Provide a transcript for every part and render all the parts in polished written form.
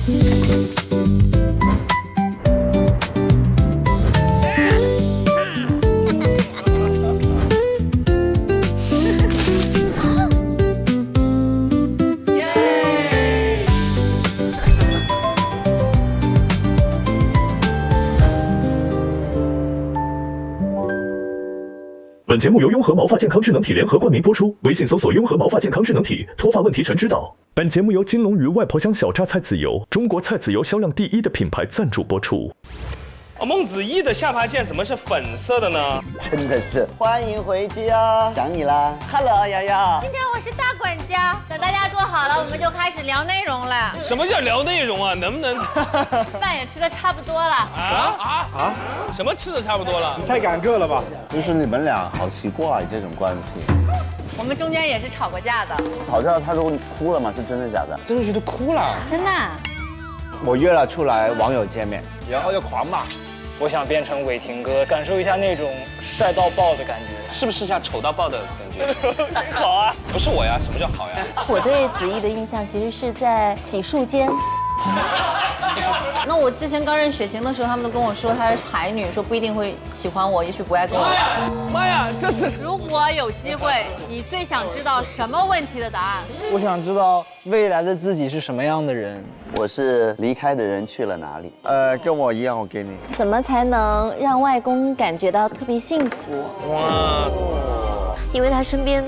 本节目由雍和毛发健康智能体联合冠名播出，微信搜索“雍和毛发健康智能体”，脱发问题全知道。本节目由金龙鱼外婆香小榨菜籽油，中国菜籽油销量第1的品牌赞助播出。孟子义的下巴剑怎么是粉色的呢？真的是欢迎回家，想你啦 ！Hello， 瑶瑶。今天我是大管家，等大家坐好了，我们就开始聊内容了。什么叫聊内容啊？能不能？饭也吃的差不多了。什么吃的差不多了？太赶个了吧？就是你们俩好奇怪这种关系。我们中间也是吵过架的。吵架他都哭了吗？是真的假的？真的觉得哭了。真的。我约了出来网友见面，然后就狂骂。我想变成伟霆哥，感受一下那种帅到爆的感觉，是不是像丑到爆的感觉？好啊，不是我呀，什么叫好呀？我对子毅的印象其实是在洗漱间。那我之前刚认雪晴的时候，他们都跟我说她是才女，说不一定会喜欢我，也许不爱跟我。妈呀，这是！如果有机会，你最想知道什么问题的答案？我想知道未来的自己是什么样的人。我是离开的人去了哪里？跟我一样，我给你。怎么才能让外公感觉到特别幸福？哇！因为他身边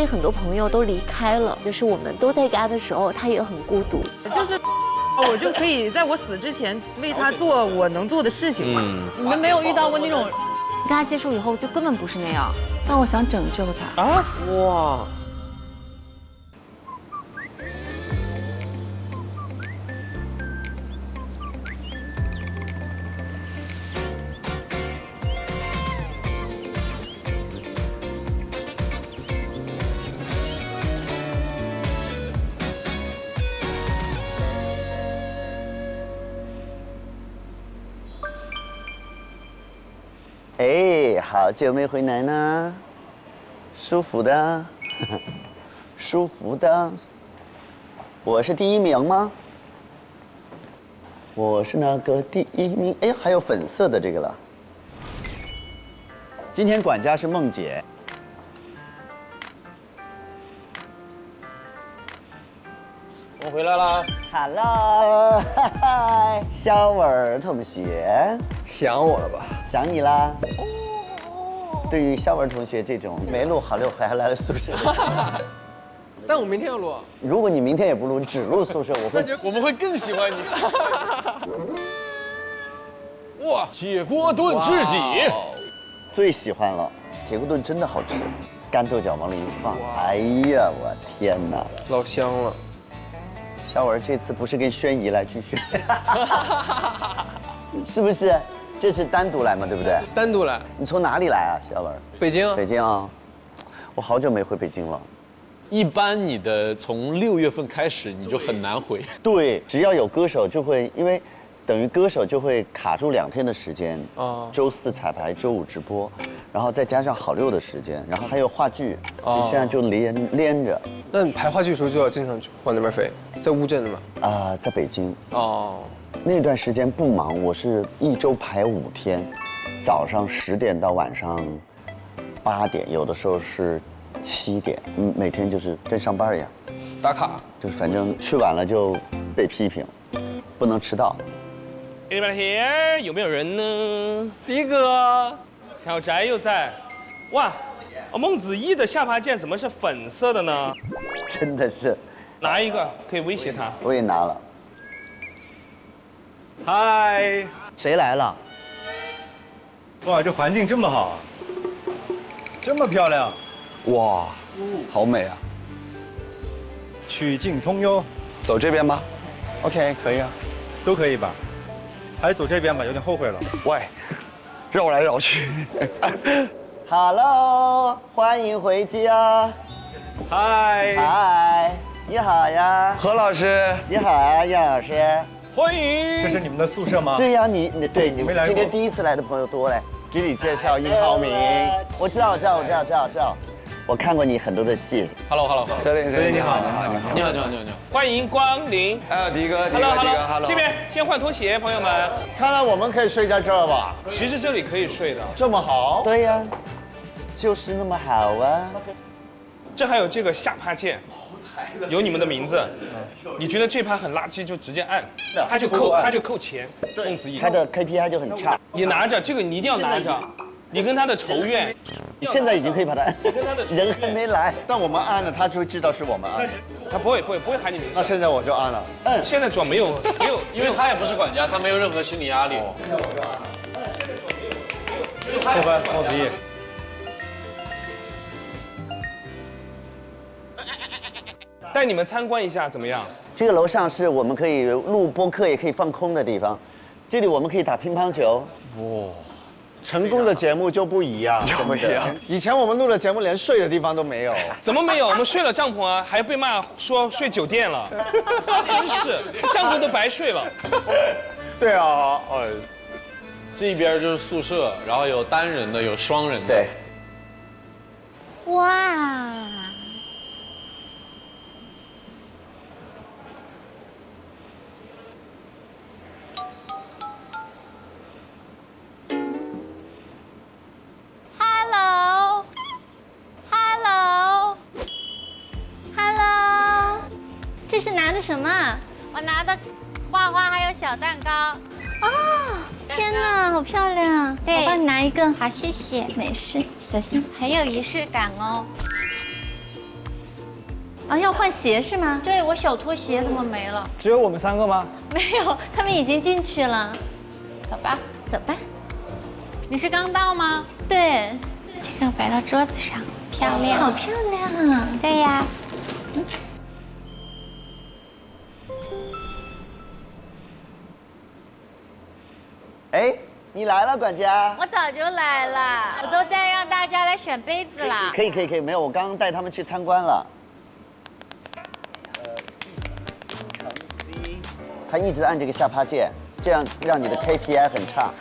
很多朋友都离开了，就是我们都在家的时候，他也很孤独。就是我就可以在我死之前为他做我能做的事情嘛。你们没有遇到过那种，跟他接触以后就根本不是那样，但我想拯救他啊！哇！哎，好久没回来呢，舒服的，舒服的。我是第1名吗？我是那个第1名。哎，还有粉色的这个了。今天管家是梦姐。我回来啦 Hello， 嗨，肖文同学，想我了吧？想你啦。对于肖文同学这种没录好6回还来了宿舍的时候，但我明天要录。如果你明天也不录，只录宿舍，我们会更喜欢你。哇，铁锅炖知己，最喜欢了。铁锅炖真的好吃，干豆角往里一放，哎呀，我天哪，老香了。肖文这次不是跟宣仪来聚训，是不是？这是单独来吗？对不对？单独来。你从哪里来啊，肖文？北京。北京啊，我好久没回北京了。一般你的从6月份开始你就很难回。对，只要有歌手就会，因为等于歌手就会卡住2天的时间。哦。周4彩排，周5直播，然后再加上好6的时间，然后还有话剧，你现在就连着。那你排话剧的时候就要经常往那边飞，在乌镇的吗？在北京。哦。那段时间不忙，我是1周排5天，早上10点到晚上8点，有的时候是7点，每天就是跟上班一样。打卡。就是反正去晚了就被批评，不能迟到。 Anybody here？ 有没有人呢？迪哥，小翟又在。哇，孟子义的下巴剑怎么是粉色的呢？真的是。拿一个可以威胁他。我也拿了。嗨，谁来了？哇，这环境这么好，这么漂亮，哇，好美啊！曲径通幽，走这边吧。OK， 可以啊，都可以吧？还是走这边吧，有点后悔了。喂，绕来绕去。Hello， 欢迎回家。嗨，嗨，你好呀，何老师。你好啊，杨老师。欢迎。这是你们的宿舍吗？对呀，你没来过。今天第一次来的朋友多嘞。给你介绍殷浩明。我知道。我看过你很多的戏。Hello。泽林你好。你好。欢迎光临。迪哥 ，Hello， 这边先换拖鞋，朋友们。看来我们可以睡在这儿吧？其实这里可以睡的，这么好？对呀，就是那么好啊。这还有这个下趴键，有你们的名字。你觉得这趴很垃圾就直接按，他就扣钱。孟子义，他的 KPI 就很差。你拿着这个，你一定要拿着。你跟他的仇怨，你现在已经可以把它按，人还没来，但我们按了，他就会知道是我们按。他不会喊你名字。那现在我就按了。现在主要没有，因为他也不是管家，他没有任何心理压力。现在我就按了。扣分，孟子义。带你们参观一下怎么样？这个楼上是我们可以录播客，也可以放空的地方。这里我们可以打乒乓球。哇，成功的节目就不一样，不一样。以前我们录的节目连睡的地方都没有。怎么没有？我们睡了帐篷啊，还被骂说睡酒店了。真是，帐篷都白睡了。对啊，这一边就是宿舍，然后有单人的，有双人的。对。哇。这是拿的什么？我拿的花花还有小蛋糕。哦，天哪，好漂亮！对，我帮你拿一个。好，谢谢。没事，小心。很有仪式感哦。啊，要换鞋是吗？对，我小拖鞋怎么没了？只有我们3个吗？没有，他们已经进去了。走吧，走吧。你是刚到吗？对，这个摆到桌子上，漂亮，好漂亮啊！对呀。哎，你来了，管家。我早就来了，我都在让大家来选杯子了。可以，没有，我刚刚带他们去参观了。他一直按这个下趴键，这样让你的 KPI 很差。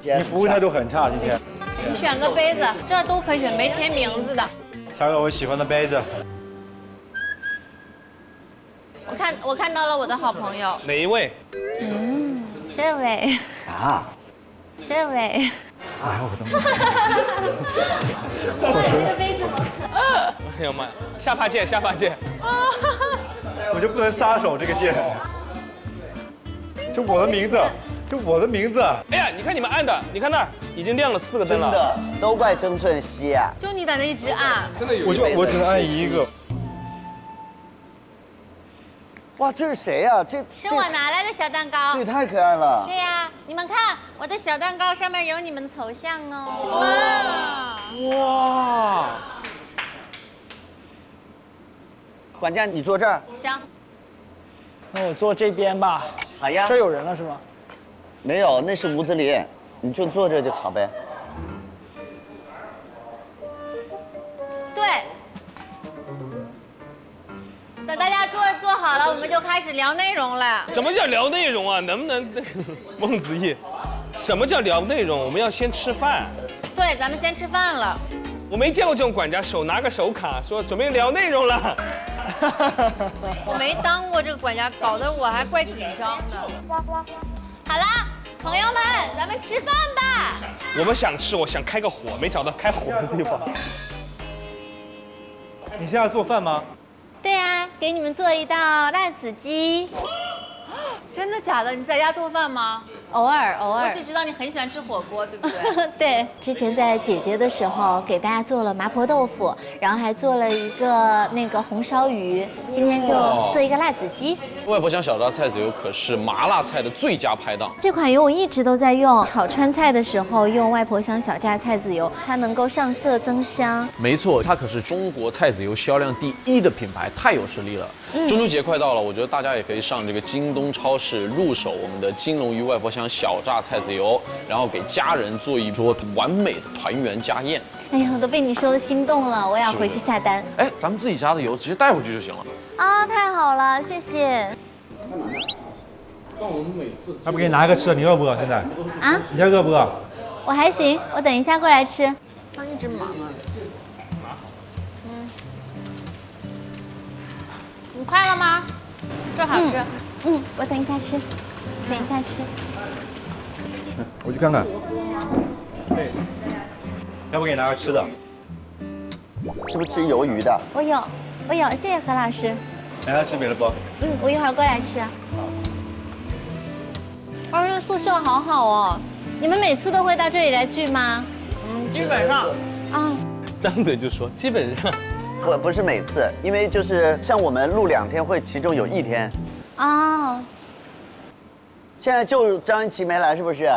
你服务态度很差，今天。你选个杯子，这儿都可以选，没填名字的。挑个我喜欢的杯子。我看到了我的好朋友。哪一位？这位。啊。这位。哎我的妈！这个杯子。哎呀妈！下趴键。我就不能撒手这个键。就我的名字。哎呀，你看你们按的，你看那儿已经亮了4个灯了。真的，都怪曾舜晞啊！就你在那一直按。真的有。我只能按一个。哇，这是谁呀？这是我拿来的小蛋糕。这也太可爱了。对呀，你们看我的小蛋糕上面有你们的头像哦。哇！管家，你坐这儿。行。那我坐这边吧。好呀。这儿有人了是吗？没有，那是屋子里，你就坐这就好呗。对。等大家坐好了，我们就开始聊内容了。什么叫聊内容啊？能不能，孟子义，什么叫聊内容？我们要先吃饭。对，咱们先吃饭了。我没见过这种管家，手拿个手卡说准备聊内容了。我没当过这个管家，搞得我还怪紧张的。好啦，朋友们，咱们吃饭吧。我们想吃，我想开个火，没找到开火的地方。你现在做饭吗？对啊，给你们做一道辣子鸡。真的假的？你在家做饭吗？偶尔。我只知道你很喜欢吃火锅，对不对？对，之前在姐姐的时候给大家做了麻婆豆腐，然后还做了一个那个红烧鱼，今天就做一个辣子鸡。外婆乡小榨菜籽油可是麻辣菜的最佳拍档。这款油我一直都在用，炒川菜的时候用外婆乡小榨菜籽油，它能够上色增香。没错，它可是中国菜籽油销量第1的品牌，太有实力了。中秋节快到了，我觉得大家也可以上这个京东超市入手我们的金龙鱼外婆乡小榨菜籽油，然后给家人做一桌完美的团圆家宴。哎呀，我都被你说的心动了，我要回去下单。哎，咱们自己家的油直接带回去就行了。啊，太好了，谢谢。但我们每次要不给你拿一个吃的，你饿不饿？现在？啊？你现在饿不饿？我还行，我等一下过来吃。他一直忙啊。你快了吗？这好吃。我等一下吃，等一下吃。我去看看。要不给你拿个吃的？是不是吃鱿鱼的？我有，谢谢何老师。还要吃别的不？我一会儿过来吃。这个宿舍好好哦，你们每次都会到这里来聚吗？基本上。啊，张嘴就说基本上。不是每次，因为就是像我们录2天会，其中有1天。哦。现在就张一奇没来，是不是？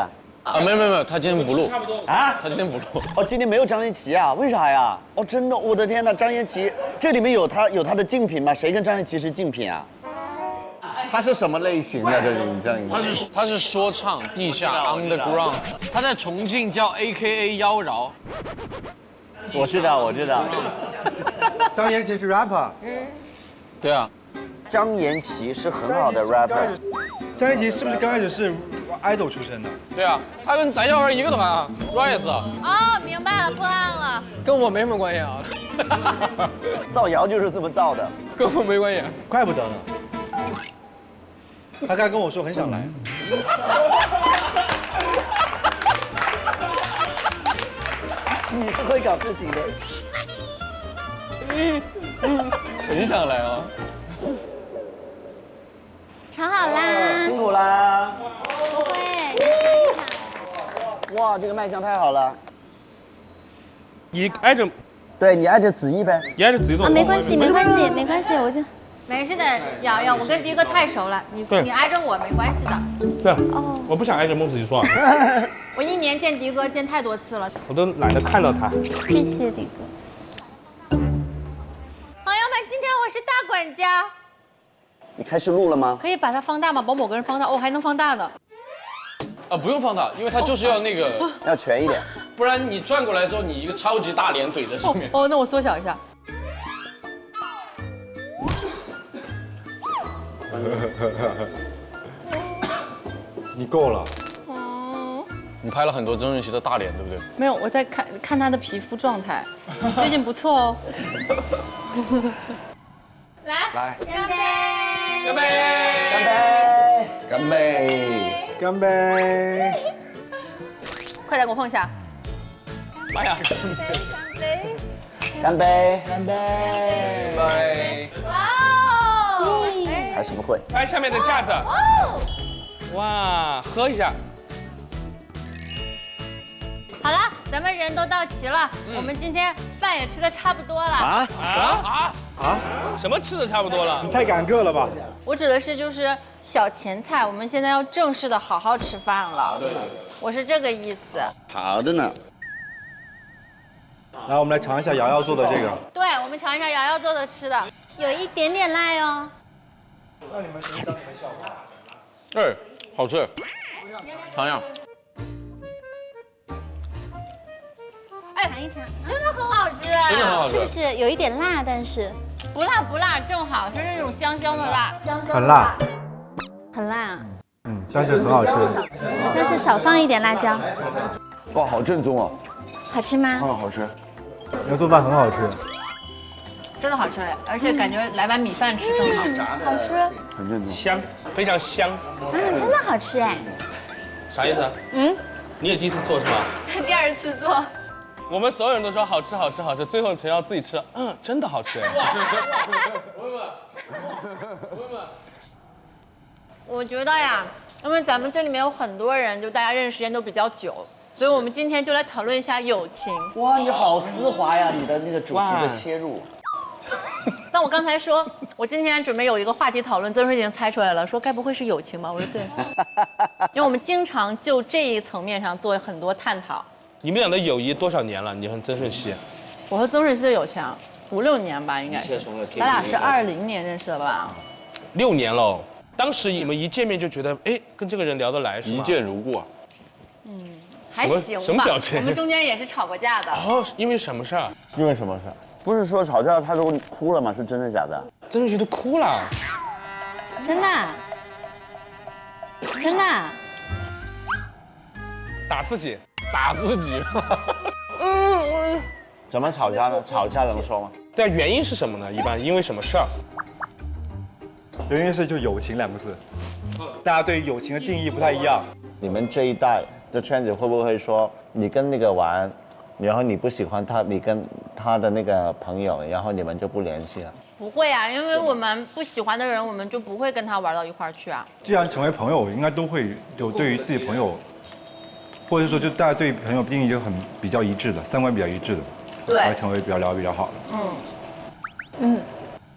没有，他今天不录。差不多啊？他今天不录。哦，今天没有张一奇啊？为啥呀？哦，真的，我的天哪，张一奇，这里面有他的竞品吗？谁跟张一奇是竞品啊？他是什么类型的？他是说唱地下 underground， 他在重庆叫 AKA 妖娆。我知道。张延奇是 rapper。对啊。张延奇是很好的 rapper。张延奇是不是刚开始是 idol 出身的？对啊，他跟翟小孩一个团啊 ，Rise。哦，明白了，破案了。跟我没什么关系啊。造谣就是这么造的。跟我没关系。怪不得呢。他刚跟我说很想来。你是会搞事情的。很想来啊。炒好啦，辛苦啦。不会。哇，这个卖相太好了。你挨着，对你挨着子怡呗。你挨着子怡坐。没关系，我就。没事的，瑶瑶，我跟迪哥太熟了，你挨着我没关系的。对，我不想挨着孟子怡坐。我1年见迪哥见太多次了，我都懒得看到他。谢谢迪哥。朋友们，今天我是大管家。你开始录了吗？可以把它放大吗？把某个人放大，哦，还能放大呢。不用放大，因为他就是要那个，要全一点，不然你转过来之后，你一个超级大脸怼在上面。那我缩小一下。你够了。你拍了很多曾舜晞的大脸，对不对？没有，我在看他的皮肤状态，最近不错哦。来，干杯！干杯！干杯！干杯！干杯！快点给我碰一下。妈呀！干杯！干杯！哇哦！还是不会。拍下面的架子。哇，喝一下。好了，咱们人都到齐了，我们今天饭也吃的差不多了。什么吃的差不多了？你太赶个了吧？我指的是就是小前菜，我们现在要正式的好好吃饭了。对，我是这个意思。好的呢。来，我们来尝一下瑶瑶做的这个。对，我们尝一下瑶瑶做的吃的，有一点点辣哟。那你们当你们效果？对，好吃，尝一下。尝一尝，真的很好吃，真的很好吃，是不是有一点辣？但是不辣，正好是那种香香的辣，很辣，很辣。但是很好吃。下次少放一点辣椒。哇，好正宗哦。好吃吗？好吃。你要做饭很好吃。真的好吃，而且感觉来碗米饭吃正好。好吃。很正宗。香，非常香。真的好吃哎。啥意思？你也第一次做是吗？第2次做。我们所有人都说好吃，最后陈瑶自己吃，真的好吃哎。我觉得呀，因为咱们这里面有很多人，就大家认识时间都比较久，所以我们今天就来讨论一下友情。哇，你好丝滑呀，你的那个主题的切入。但我刚才说，我今天准备有一个话题讨论，曾舜已经猜出来了，说该不会是友情吧？我说对，因为我们经常就这一层面上做很多探讨。你们俩的友谊多少年了？你和曾舜晞？我和曾舜晞的友情5、6年吧，应该是。咱俩是20年认识的吧？6年喽。当时你们一见面就觉得，跟这个人聊得来是吗？一见如故啊。还行吧。什么表情？我们中间也是吵过架的。因为什么事儿？因为什么事？不是说吵架他都哭了吗？是真的假的？曾舜晞都哭了。真的？真的？打自己。怎么吵架呢？吵架能说吗？对啊，原因是什么呢？一般因为什么事儿？原因是就友情2个字，大家对友情的定义不太一样。你们这一代的圈子会不会说你跟那个玩，然后你不喜欢他，你跟他的那个朋友，然后你们就不联系了？不会啊，因为我们不喜欢的人，我们就不会跟他玩到一块儿去啊。既然成为朋友，应该都会有对于自己朋友，或者说就大家对朋友定义就比较一致的，三观比较一致的，对，才成为比较聊得比较好的。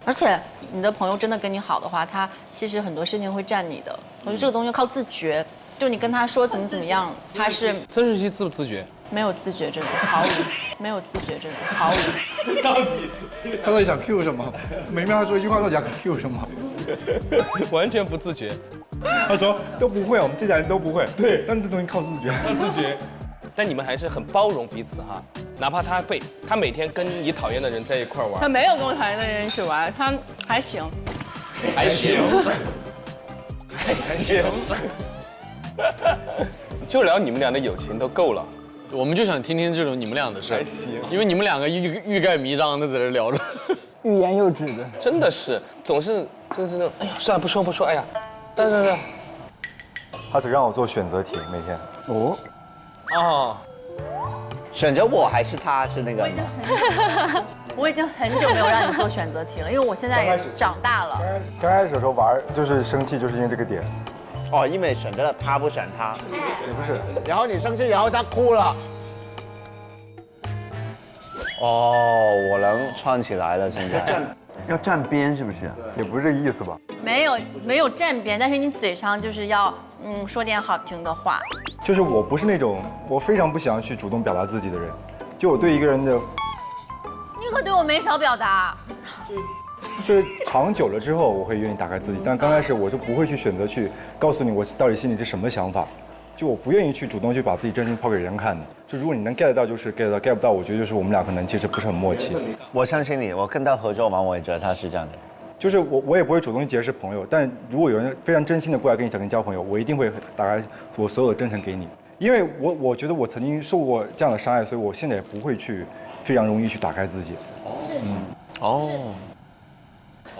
而且你的朋友真的跟你好的话，他其实很多事情会占你的。我觉得这个东西靠自觉，就你跟他说怎么样，他是曾舜晞自不自觉？没有自觉，真的毫无，没有自觉，真的毫无。到底他到底想 Q 什么？没明白他说一句话到底想 Q 什么？完全不自觉。他说都不会，我们这代人都不会。对，但这东西靠自觉。靠自觉。但你们还是很包容彼此哈，哪怕他每天跟你讨厌的人在一块玩，他没有跟我讨厌的人一起玩，他还行，还行，还行，就聊你们俩的友情都够了。我们就想听听这种你们俩的事，因为你们两个欲盖弥彰的在这聊着，欲言又止的，真的是总是就是那种，哎呀，算了，不说，哎呀，对，他只让我做选择题，每天。哦，选择我还是他是那个吗？我已经很久没有让你做选择题了，因为我现在也长大了。刚开始的时候玩就是生气，就是因为这个点。哦，因为选择了他不选他，也不是。然后你生气，然后他哭了。哦，我能串起来了，现在。要站边是不是？也不是这个意思吧？没有站边，但是你嘴上就是要说点好听的话。就是我不是那种我非常不喜欢去主动表达自己的人，就我对一个人的，你可对我没少表达。就是长久了之后我会愿意打开自己，但刚开始我就不会去选择去告诉你我到底心里是什么想法，就我不愿意去主动去把自己真心抛给人看的。就如果你能 get 到就是 get 到 get 不到，我觉得就是我们俩可能其实不是很默契。我相信你，我跟他合作完，我也觉得他是这样的。就是我也不会主动去结识朋友，但如果有人非常真心的过来跟你想跟你交朋友，我一定会打开我所有的真诚给你，因为我觉得我曾经受过这样的伤害，所以我现在也不会去非常容易去打开自己。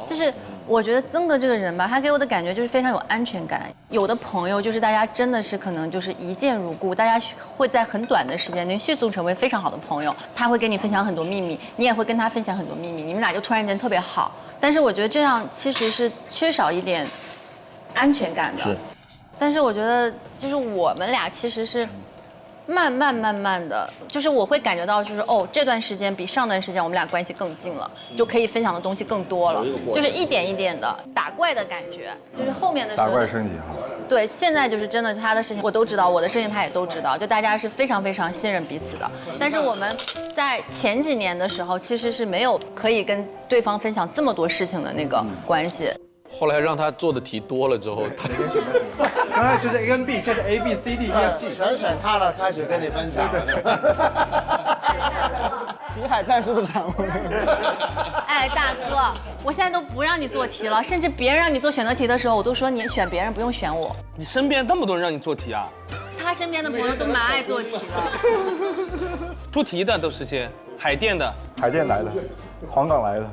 就是我觉得曾哥这个人吧，他给我的感觉就是非常有安全感。有的朋友就是大家真的是可能就是一见如故，大家会在很短的时间内迅速成为非常好的朋友。他会跟你分享很多秘密，你也会跟他分享很多秘密，你们俩就突然间特别好。但是我觉得这样其实是缺少一点安全感的。是。但是我觉得就是我们俩其实是慢慢的，就是我会感觉到就是这段时间比上段时间我们俩关系更近了，就可以分享的东西更多了，就是一点一点的打怪的感觉，就是后面的时候打怪升级哈。对，现在就是真的他的事情我都知道，我的事情他也都知道，就大家是非常非常信任彼此的。但是我们在前几年的时候其实是没有可以跟对方分享这么多事情的那个关系。后来让他做的题多了之后，他刚开始是 A 跟 B， 现在 A B C D E F G， 全选他了，开始跟你分享。题海战术的产物。哎，大哥，我现在都不让你做题了，甚至别人让你做选择题的时候，我都说你选别人，不用选我。你身边那么多人让你做题啊？他身边的朋友都蛮爱做题的。出题的都是些海淀的，海淀来的，黄冈来的。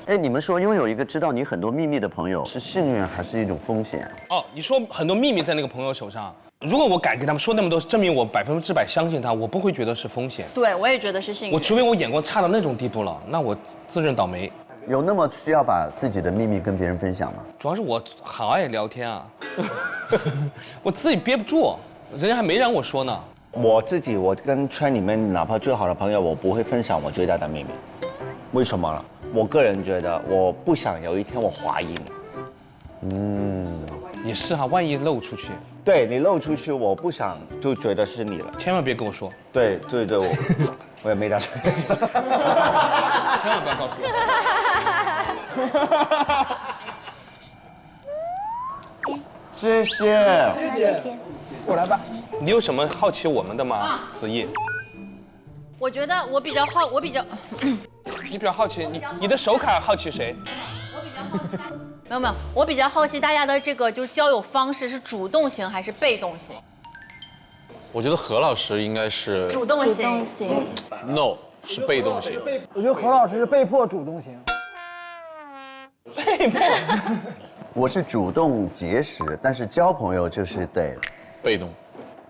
哎，你们说拥有一个知道你很多秘密的朋友是幸运还是一种风险？哦，你说很多秘密在那个朋友手上，如果我敢跟他们说那么多，证明我100%相信他，我不会觉得是风险。对，我也觉得是幸运。我除非我眼光差到那种地步了，那我自认倒霉。有那么需要把自己的秘密跟别人分享吗？主要是我好爱聊天啊，我自己憋不住，人家还没让我说呢。我跟圈里面哪怕最好的朋友，我不会分享我最大的秘密。为什么呢？我个人觉得，我不想有一天我怀疑你。也是哈，万一漏出去，对你漏出去，我不想就觉得是你了。千万别跟我说。对，我也没打算。千万不要告诉我。谢谢。我来吧。你有什么好奇我们的吗，子毅？我觉得我比较你比较好奇，你的手卡好奇谁？我比较好奇。没有，我比较好奇大家的这个就是交友方式是主动型还是被动型？我觉得何老师应该是主动型。No， 是被动型。我觉得何老师是被迫主动型。我是主动结识，但是交朋友就是得被动。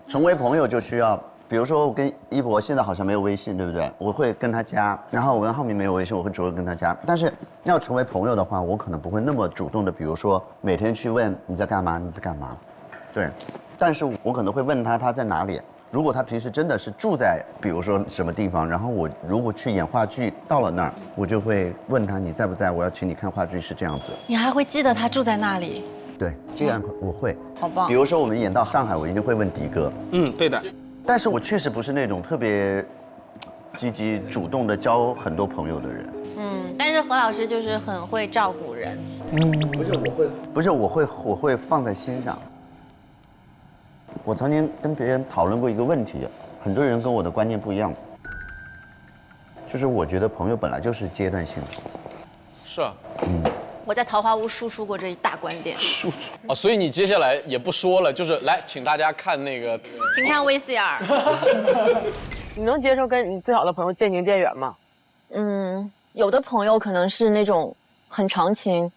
成为朋友就需要，比如说我跟一博现在好像没有微信，对不对？我会跟他加，然后我跟浩明没有微信，我会主动跟他加。但是要成为朋友的话，我可能不会那么主动的，比如说每天去问你在干嘛，你在干嘛，对。但是我可能会问他在哪里。如果他平时真的是住在，比如说什么地方，然后我如果去演话剧到了那儿，我就会问他你在不在，我要请你看话剧是这样子。你还会记得他住在那里？对，这样我会。好棒。比如说我们演到上海，我一定会问迪哥。对的。但是我确实不是那种特别积极主动的交很多朋友的人。但是何老师就是很会照顾人。我会放在心上。我曾经跟别人讨论过一个问题，很多人跟我的观念不一样，就是我觉得朋友本来就是阶段性的。是啊。我在桃花坞输出过这一大观点。哦，所以你接下来也不说了，就是来请大家看那个，请看 VCR。你能接受跟你最好的朋友渐行渐远吗？有的朋友可能是那种很长情，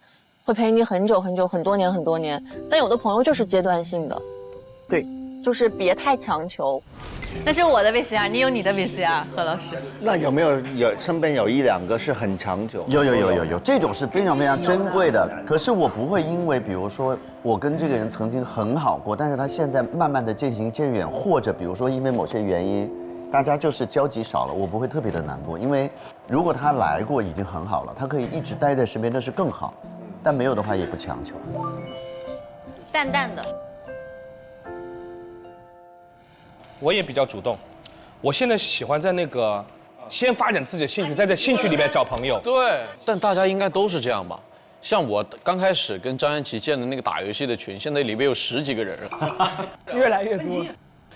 会陪你很久很久，很多年很多年，但有的朋友就是阶段性的。对，就是别太强求。那是我的 VCR， 你有你的 VCR， 何老师。那有没有身边有一两个是很长久？有，这种是非常非常珍贵的。可是我不会因为，比如说我跟这个人曾经很好过，但是他现在慢慢的渐行渐远，或者比如说因为某些原因，大家就是交集少了，我不会特别的难过，因为如果他来过已经很好了，他可以一直待在身边，那是更好。但没有的话也不强求。淡淡的。我也比较主动，我现在喜欢在那个先发展自己的兴趣，在这兴趣里面找朋友。对，但大家应该都是这样吧？像我刚开始跟张安琪建的那个打游戏的群，现在里面有10几个人了，越来越多，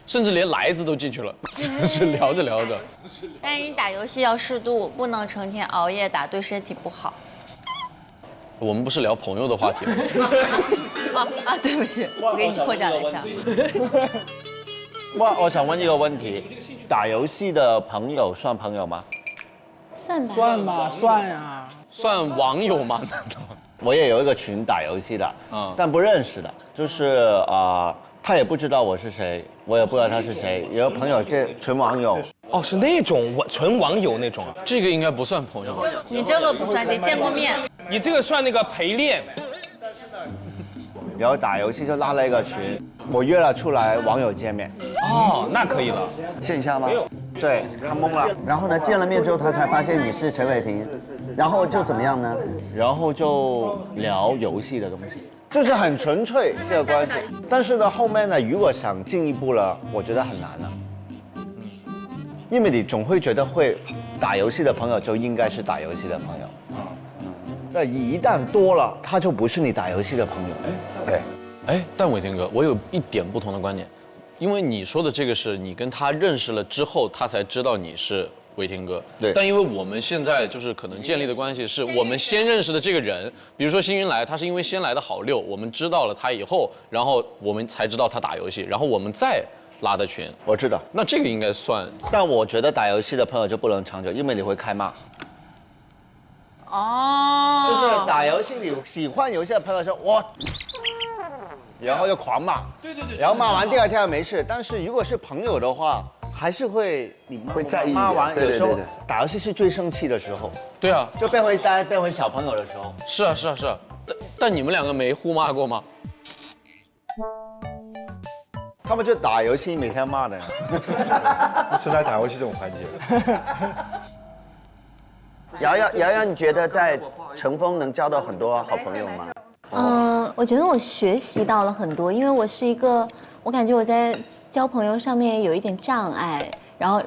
甚至连来子都进去了，是聊着聊着。但是你打游戏要适度，不能成天熬夜打，对身体不好。我们不是聊朋友的话题吗？对不起，我给你扩展了一下。我想问一个问题，打游戏的朋友算朋友吗？算吧。算吧，算呀。算网友吗？我也有一个群打游戏的，但不认识的，就是他也不知道我是谁，我也不知道他是谁。有个朋友这纯网友。哦，是那种纯网友那种。这个应该不算朋友。你这个不算，得见过面。你这个算那个陪练。然后打游戏就拉了一个群，我约了出来网友见面。哦，那可以了。线下吗？对，他懵了。然后呢，见了面之后他才发现你是陈伟霆，然后就怎么样呢？然后就聊游戏的东西，就是很纯粹这个关系。但是呢，后面呢，如果想进一步了，我觉得很难了。因为你总会觉得会打游戏的朋友就应该是打游戏的朋友。那一旦多了，他就不是你打游戏的朋友。对，但伟霆哥，我有一点不同的观点，因为你说的这个是你跟他认识了之后，他才知道你是伟霆哥。对。但因为我们现在就是可能建立的关系是我们先认识的这个人，比如说星云来，他是因为先来的好六，我们知道了他以后，然后我们才知道他打游戏，然后我们再拉的群。我知道。那这个应该算。但我觉得打游戏的朋友就不能长久，因为你会开骂。就是打游戏，你喜欢游戏的朋友说我，然后就狂骂，对，然后骂完第二天没事。但是如果是朋友的话，还是会会在意。骂完有时候打游戏是最生气的时候。对啊，就变回大家变回小朋友的时候。是啊，但你们两个没互骂过吗？他们就打游戏每天骂的呀。存在打游戏这种环节。瑶瑶，你觉得在乘风能交到很多好朋友吗？我觉得我学习到了很多，因为我是一个，我感觉我在交朋友上面有一点障碍，然后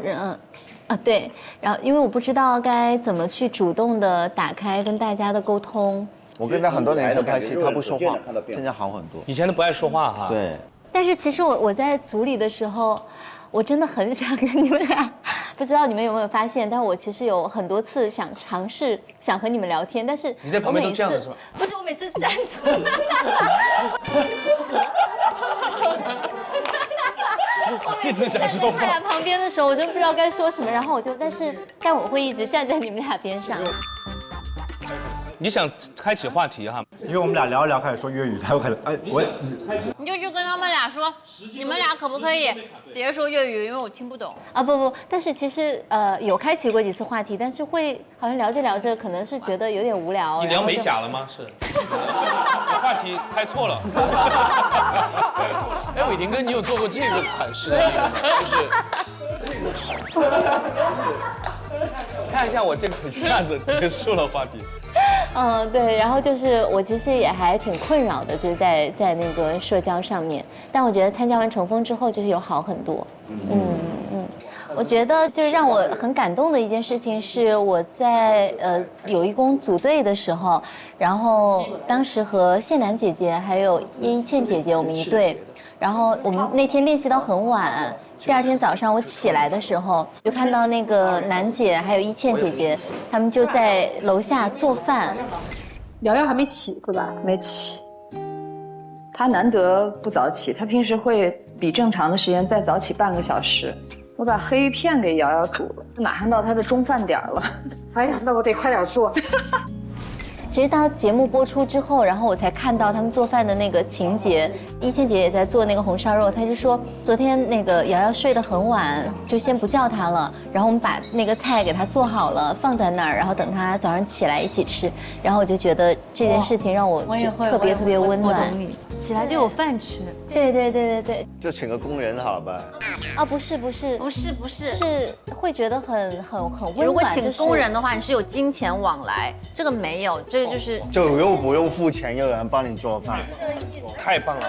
对，然后因为我不知道该怎么去主动的打开跟大家的沟通。我跟他很多年前拍戏，他不说话，现在好很多。以前都不爱说话哈。对。但是其实我在组里的时候，我真的很想跟你们俩，不知道你们有没有发现，但我其实有很多次想尝试想和你们聊天，但是你在旁边都这样子是吧？不是，我每次站着。我每次站在他俩旁边的时候，我真不知道该说什么，然后但是但我会一直站在你们俩边上。你想开启话题哈？因为我们俩聊一聊，开始说粤语，他又开始我你就去跟他们俩说，你们俩可不可以别说粤语，因为我听不懂。啊不，但是其实有开启过几次话题，但是会好像聊着聊着，可能是觉得有点无聊。你聊美甲了吗？是。话题开错了。哎，伟霆哥，你有做过这个款式的衣服吗？就是。看一下我这个一下子结束了话题。对，然后就是我其实也还挺困扰的，就是在那个社交上面，但我觉得参加完乘风之后，就是有好很多。我觉得就是让我很感动的一件事情是我在友谊宫组队的时候，然后当时和谢楠姐姐还有叶一茜姐姐我们一队，然后我们那天练习到很晚。第二天早上我起来的时候，就看到那个楠姐还有一茜姐姐，她们就在楼下做饭。瑶瑶还没起对吧？没起。她难得不早起，她平时会比正常的时间再早起半个小时。我把黑鱼片给瑶瑶煮了，马上到她的中饭点了。哎呀，那我得快点做。其实到节目播出之后，然后我才看到他们做饭的那个情节。一茜姐也在做那个红烧肉，她就说昨天那个瑶瑶睡得很晚，就先不叫她了，然后我们把那个菜给她做好了，放在那儿，然后等她早上起来一起吃。然后我就觉得这件事情让我特别温暖。我懂你，起来就有饭吃。对。就请个工人好了吧？啊，不是，是会觉得很温暖。如果请工人的话，你是有金钱往来，这个没有，这个就是就又不用付钱，又有人帮你做饭，太棒了。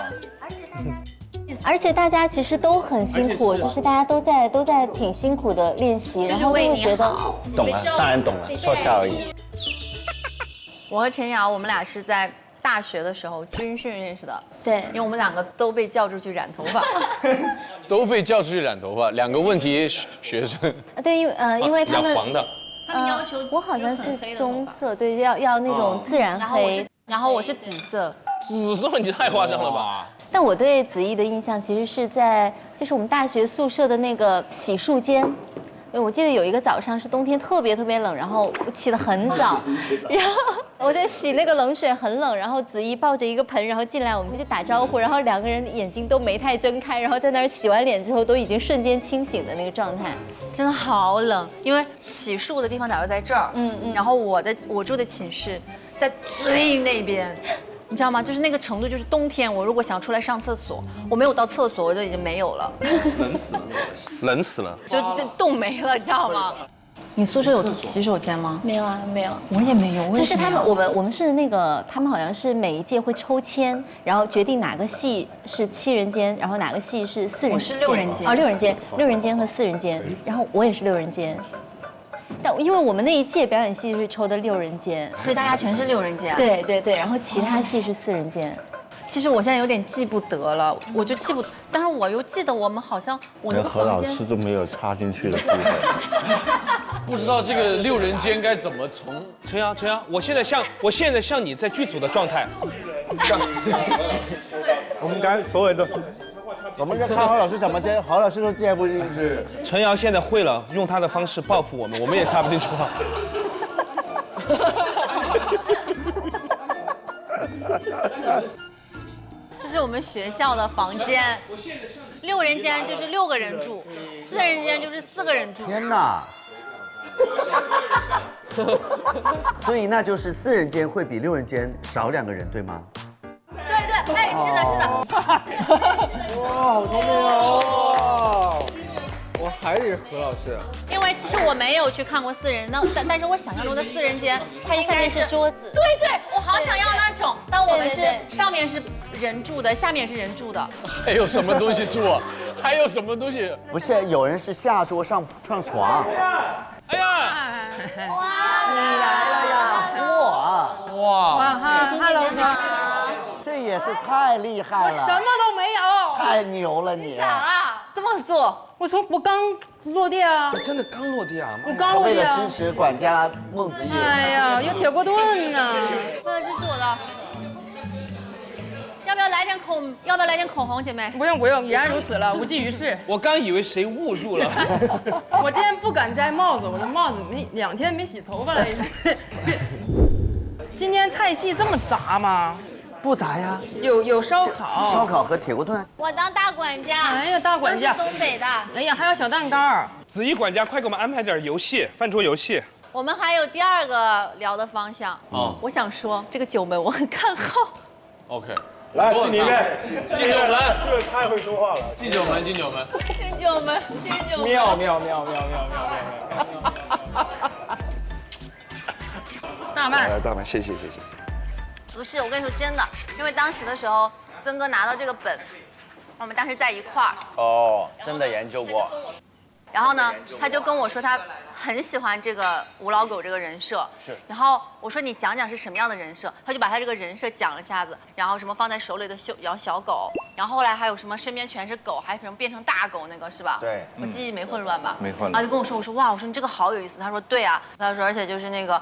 而且大家其实都很辛苦，就是大家都在挺辛苦的练习，然后就会觉得懂了，当然懂了，说笑而已。我和陈瑶，我们俩是在大学的时候军训认识的。对，因为我们两个都被叫出去染头发。都被叫出去染头发，两个问题学生。对，因为他们染黄的。他们要求我好像是棕色，对，要那种自然黑。然后我是紫色。紫色你太夸张了吧？但我对子毅的印象其实是在就是我们大学宿舍的那个洗漱间。我记得有一个早上是冬天特别冷，然后我起得很早，然后我在洗那个冷水，很冷，然后子怡抱着一个盆，然后进来我们就打招呼，然后两个人眼睛都没太睁开，然后在那儿洗完脸之后都已经瞬间清醒的那个状态，真的好冷，因为洗漱的地方假如在这儿，然后我住的寝室在最那边。你知道吗？就是那个程度，就是冬天我如果想出来上厕所，我没有到厕所，我就已经没有了，冷死了，冷死了，就冻没了，你知道吗？你宿舍有洗手间吗？没有啊，没有，我也没有。就是他们，我们是那个，他们好像是每一届会抽签，然后决定哪个系是7人间，然后哪个系是4人间。我是6人间。6人间，6人间和4人间，然后我也是6人间。但因为我们那一届表演系是抽的6人间，所以大家全是6人间。对，然后其他系是4人间。其实我现在有点记不得了，我就记不，但是我又记得我们好像我那个何老师都没有插进去的机会。不知道这个6人间该怎么从陈瑶，我现在像你在剧组的状态，我们刚才所有人都。我们在看何老师怎么接，何老师都接不进去。陈瑶现在会了，用他的方式报复我们也插不进去话。这是我们学校的房间，6人间就是6个人住，4人间就是4个人住。天哪！所以那就是4人间会比6人间少2个人，对吗？对，哎，是的。哇，好聪明哦！我还得是何老师。因为其实我没有去看过4人，但是我想象中的4人间，它下面是桌子。对，我好想要那种。但我们是上面是人住的，下面是人住的。还有什么东西住？还有什么东西？不是，有人是下桌上床。哎呀！哇，你来了呀！哇，Hello，这也是太厉害了！我什么都没有，太牛了你！咋啦？这么做？我刚落地啊！你真的刚落地啊？我刚落地啊！为了支持管家孟子义。哎呀，有铁锅炖呢。这是我的。要不要来点口红，姐妹？不用，已然如此了，无济于事。我刚以为谁误入了。我今天不敢摘帽子，我的帽子2天没洗头发了。今天菜系这么杂吗？不杂呀，有烧烤，烧烤和铁锅炖。我当大管家。哎呀，大管家，东北的。哎呀，还有小蛋糕。子怡管家，快给我们安排点游戏，饭桌游戏。我们还有第2个聊的方向。我想说这个九门我很看好。OK， 来进里面，进九门，这个太会说话了。进九门，进九门，进九门，进九门。妙。大曼，大曼，谢谢。不是，我跟你说真的，因为当时的时候，曾哥拿到这个本，我们当时在一块儿。哦，真的研究过。然后呢，他就跟我说他很喜欢这个吴老狗这个人设。是。然后我说你讲讲是什么样的人设，他就把他这个人设讲了下子，然后什么放在手里的小狗，然后后来还有什么身边全是狗，还什么变成大狗那个是吧？对。我记忆没混乱吧？没混乱。然后就跟我说，我说哇，我说你这个好有意思。他说对啊，他说而且就是那个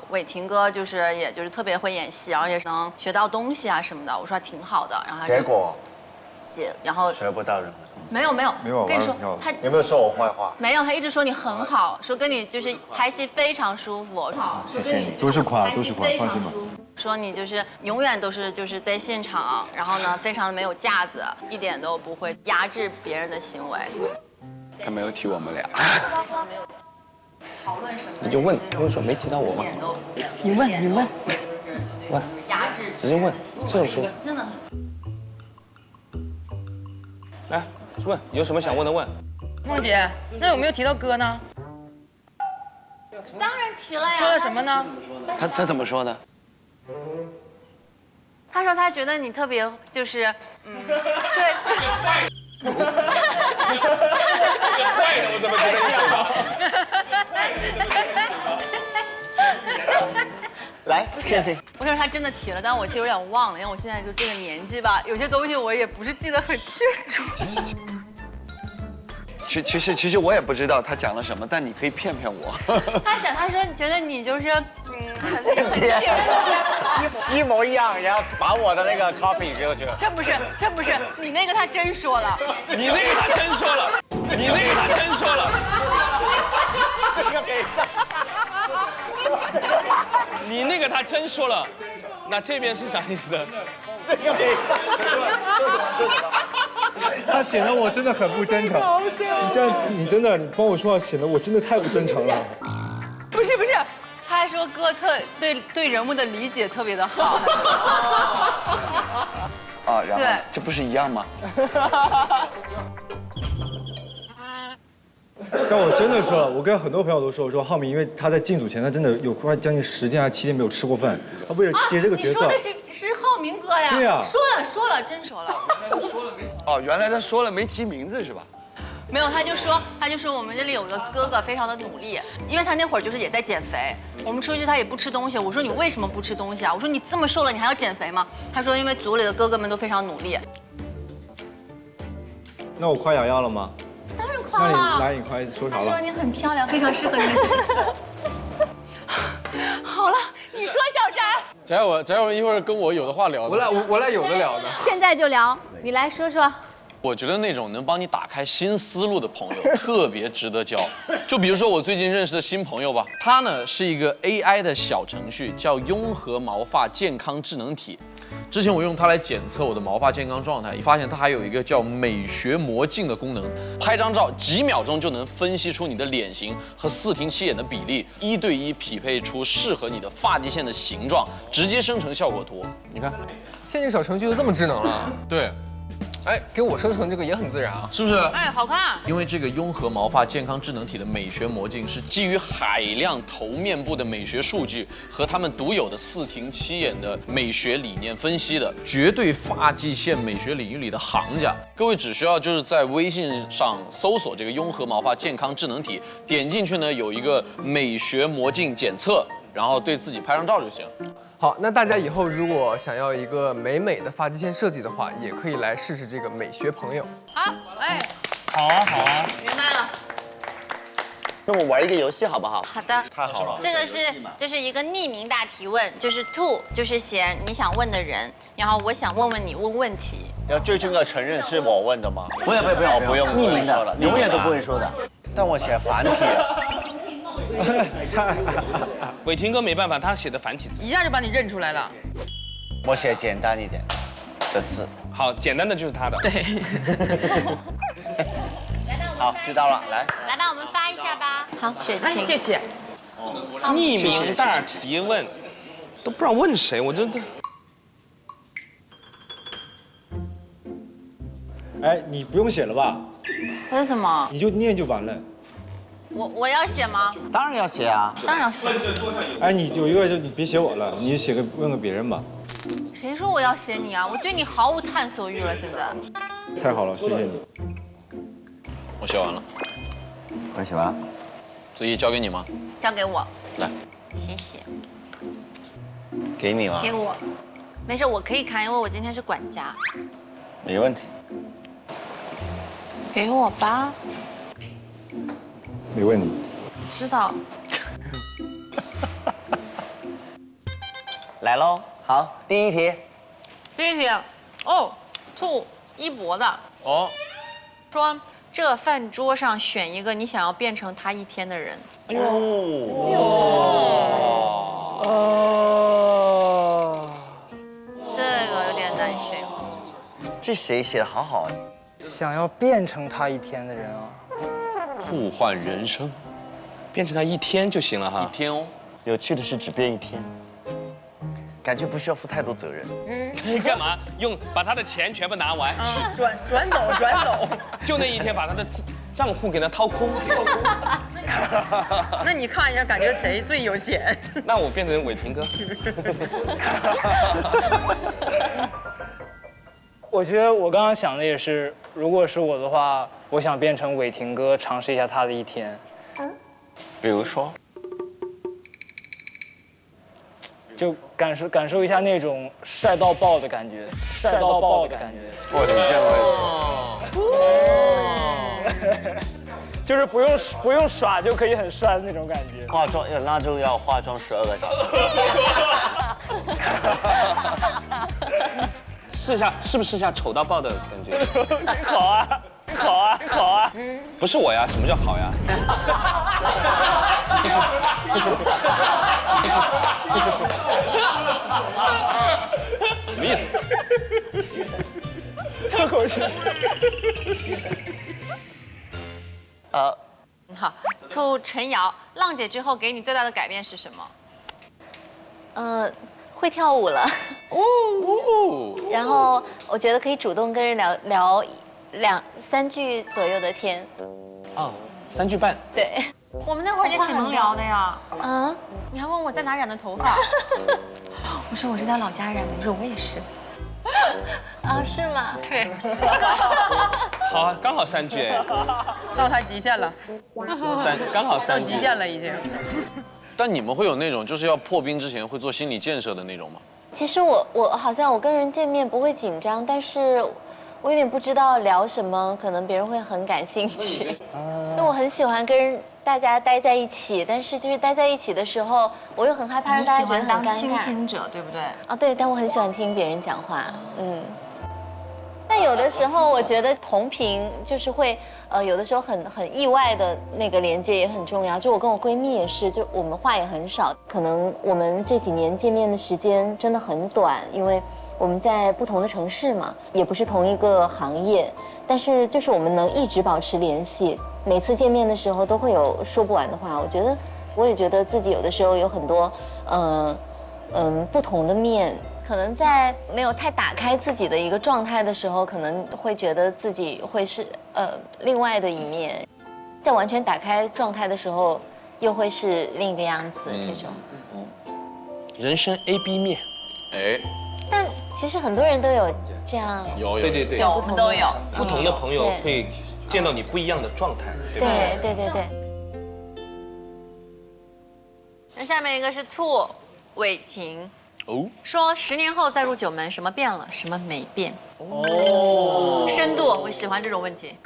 伟霆哥就是也就是特别会演戏，然后也是能学到东西啊什么的。我说挺好的，然后结果，然后学不到任何。没有，我跟你说，他有没有说我坏话？没有，他一直说你很好，说跟你就是拍戏非常舒服。好，谢谢你，都是夸，放心吧。说你就是永远都是就是在现场，然后呢非常的没有架子，一点都不会压制别人的行为。他没有提我们俩。没有讨论什么？你就问，为什么没提到我吗？你问，问，压制直接问，这种说。真的。来。问有什么想问的问，梦姐，那有没有提到哥呢？当然提了呀。说了什么呢？他怎么说的？他说他觉得你特别就是对。坏的，我怎么觉得来，听听。我跟你说，他真的提了，但我其实有点忘了，因为我现在就这个年纪吧，有些东西我也不是记得很清楚。其实我也不知道他讲了什么，但你可以骗我。他说觉得你就是很一模一样，然后把我的那个 copy 给我觉得。这不是，你那个他真说了。你那个真说了。这个没上。你那个他真说了，那这边是啥意思？这个没上。他显得我真的很不真诚。你真的，你帮我说话显得我真的太不真诚了。不是，他还说哥对人物的理解特别的好。然后这不是一样吗？但我真的说了，我跟很多朋友都说，我说浩明，因为他在进组前，他真的有快将近10天还7天没有吃过饭，他为了接这个角色。你说的是浩明哥呀？对呀。说了，真说了。原来他说了没提名字是吧？没有，他就说我们这里有个哥哥非常的努力，因为他那会儿就是也在减肥。我们出去他也不吃东西，我说你为什么不吃东西啊？我说你这么瘦了，你还要减肥吗？他说因为组里的哥哥们都非常努力。那我夸瑶瑶了吗？当然夸了。那你夸说啥了？他说你很漂亮，非常适合你的角色。好了，你说小翟。翟一会儿跟我有的话聊的。我俩有的聊的。现在就聊，你来说说。我觉得那种能帮你打开新思路的朋友特别值得交。就比如说我最近认识的新朋友吧，他呢是一个 AI 的小程序，叫雍和毛发健康智能体。之前我用它来检测我的毛发健康状态，发现它还有一个叫美学魔镜的功能，拍张照几秒钟就能分析出你的脸型和4庭7眼的比例，1对1匹配出适合你的发际线的形状，直接生成效果图。你看，现在小程序都这么智能了。对。哎，给我生成这个也很自然啊，是不是？哎，好看。因为这个雍和毛发健康智能体的美学魔镜是基于海量头面部的美学数据和他们独有的4庭7眼的美学理念分析的，绝对发际线美学领域里的行家。各位只需要就是在微信上搜索这个雍和毛发健康智能体，点进去呢有一个美学魔镜检测，然后对自己拍张照就行。好，那大家以后如果想要一个美美的发际线设计的话，也可以来试试这个美学朋友。好，哎，好啊，明白了。那我玩一个游戏好不好？好的，太好了。这个就是一个匿名大提问，就是 to 就是写你想问的人，然后我想问问你问题。要最终要承认是我问的吗？不用，不用，匿名的，永远都不会说的。但我写繁体了。伟霆哥没办法，他写的繁体字，一下就把你认出来了。我写简单一点的字。好，简单的就是他的。对。好，知道了，来。来吧，我们发一下吧。好，雪晴，谢谢。匿名大提问，都不知道问谁，我真的。哎，你不用写了吧？为什么？你就念就完了。我要写吗？当然要写啊，当然要写。哎，你有一个就你别写我了，你写个问个别人吧。谁说我要写你啊？我对你毫无探索欲了，现在。太好了，谢谢你。我写完了。我写完了。子怡交给你吗？交给我。来。谢谢。给你吗？给我。没事，我可以看，因为我今天是管家。没问题。给我吧。没问题。知道。来喽，好，第一题。第一题，哦，兔一博的哦，说这饭桌上选一个你想要变成他一天的人。哎呦，这个有点难选哦。这谁写的好好啊？想要变成他一天的人啊。互换人生，变成他一天就行了哈。一天哦。有趣的是只变一天，感觉不需要负太多责任。你干嘛把他的钱全部拿完？转走，就那一天把他的账户给他掏空。那你看一下，感觉谁最有钱？那我变成伟霆哥。我觉得我刚刚想的也是，如果是我的话，我想变成伟霆哥，尝试一下他的一天。比如说，就感受一下那种帅到爆的感觉，帅到爆的感觉。我你这么就是不用耍就可以很帅的那种感觉。化妆那就要化妆12个小时。试下是不是试下丑到爆的感觉？好啊，好啊，好啊。不是我呀，什么叫好呀？什么意思？脱口秀。好，兔陈瑶，浪姐之后给你最大的改变是什么？会跳舞了。哦。然后我觉得可以主动跟人聊2-3句左右的天。啊，3句半。对。我们那会儿也挺能聊的呀。啊？你还问我在哪染的头发？我说我是在老家染的，你说我也是。啊，是吗？对。好啊，刚好3句哎。到他极限了。刚好3句。到极限了已经。但你们会有那种就是要破冰之前会做心理建设的那种吗？其实我好像我跟人见面不会紧张，但是我有点不知道聊什么，可能别人会很感兴趣。那我很喜欢跟大家待在一起，但是就是待在一起的时候，我又很害怕让大家觉得很尴尬。当倾听者，对不对？啊，对，但我很喜欢听别人讲话，但有的时候我觉得同频就是会，有的时候很意外的那个连接也很重要。就我跟我闺蜜也是，就我们话也很少，可能我们这几年见面的时间真的很短，因为我们在不同的城市嘛，也不是同一个行业，但是就是我们能一直保持联系，每次见面的时候都会有说不完的话。我也觉得自己有的时候有很多，不同的面。可能在没有太打开自己的一个状态的时候，可能会觉得自己会是另外的一面，在完全打开状态的时候，又会是另一个样子。这种，人生 A、B 面，哎。但其实很多人都有这样，有对，我们都有不同的朋友会见到你不一样的状态，对吧？对。那下面一个是兔伟霆。说10年后再入九门，什么变了，什么没变？深度，我喜欢这种问题。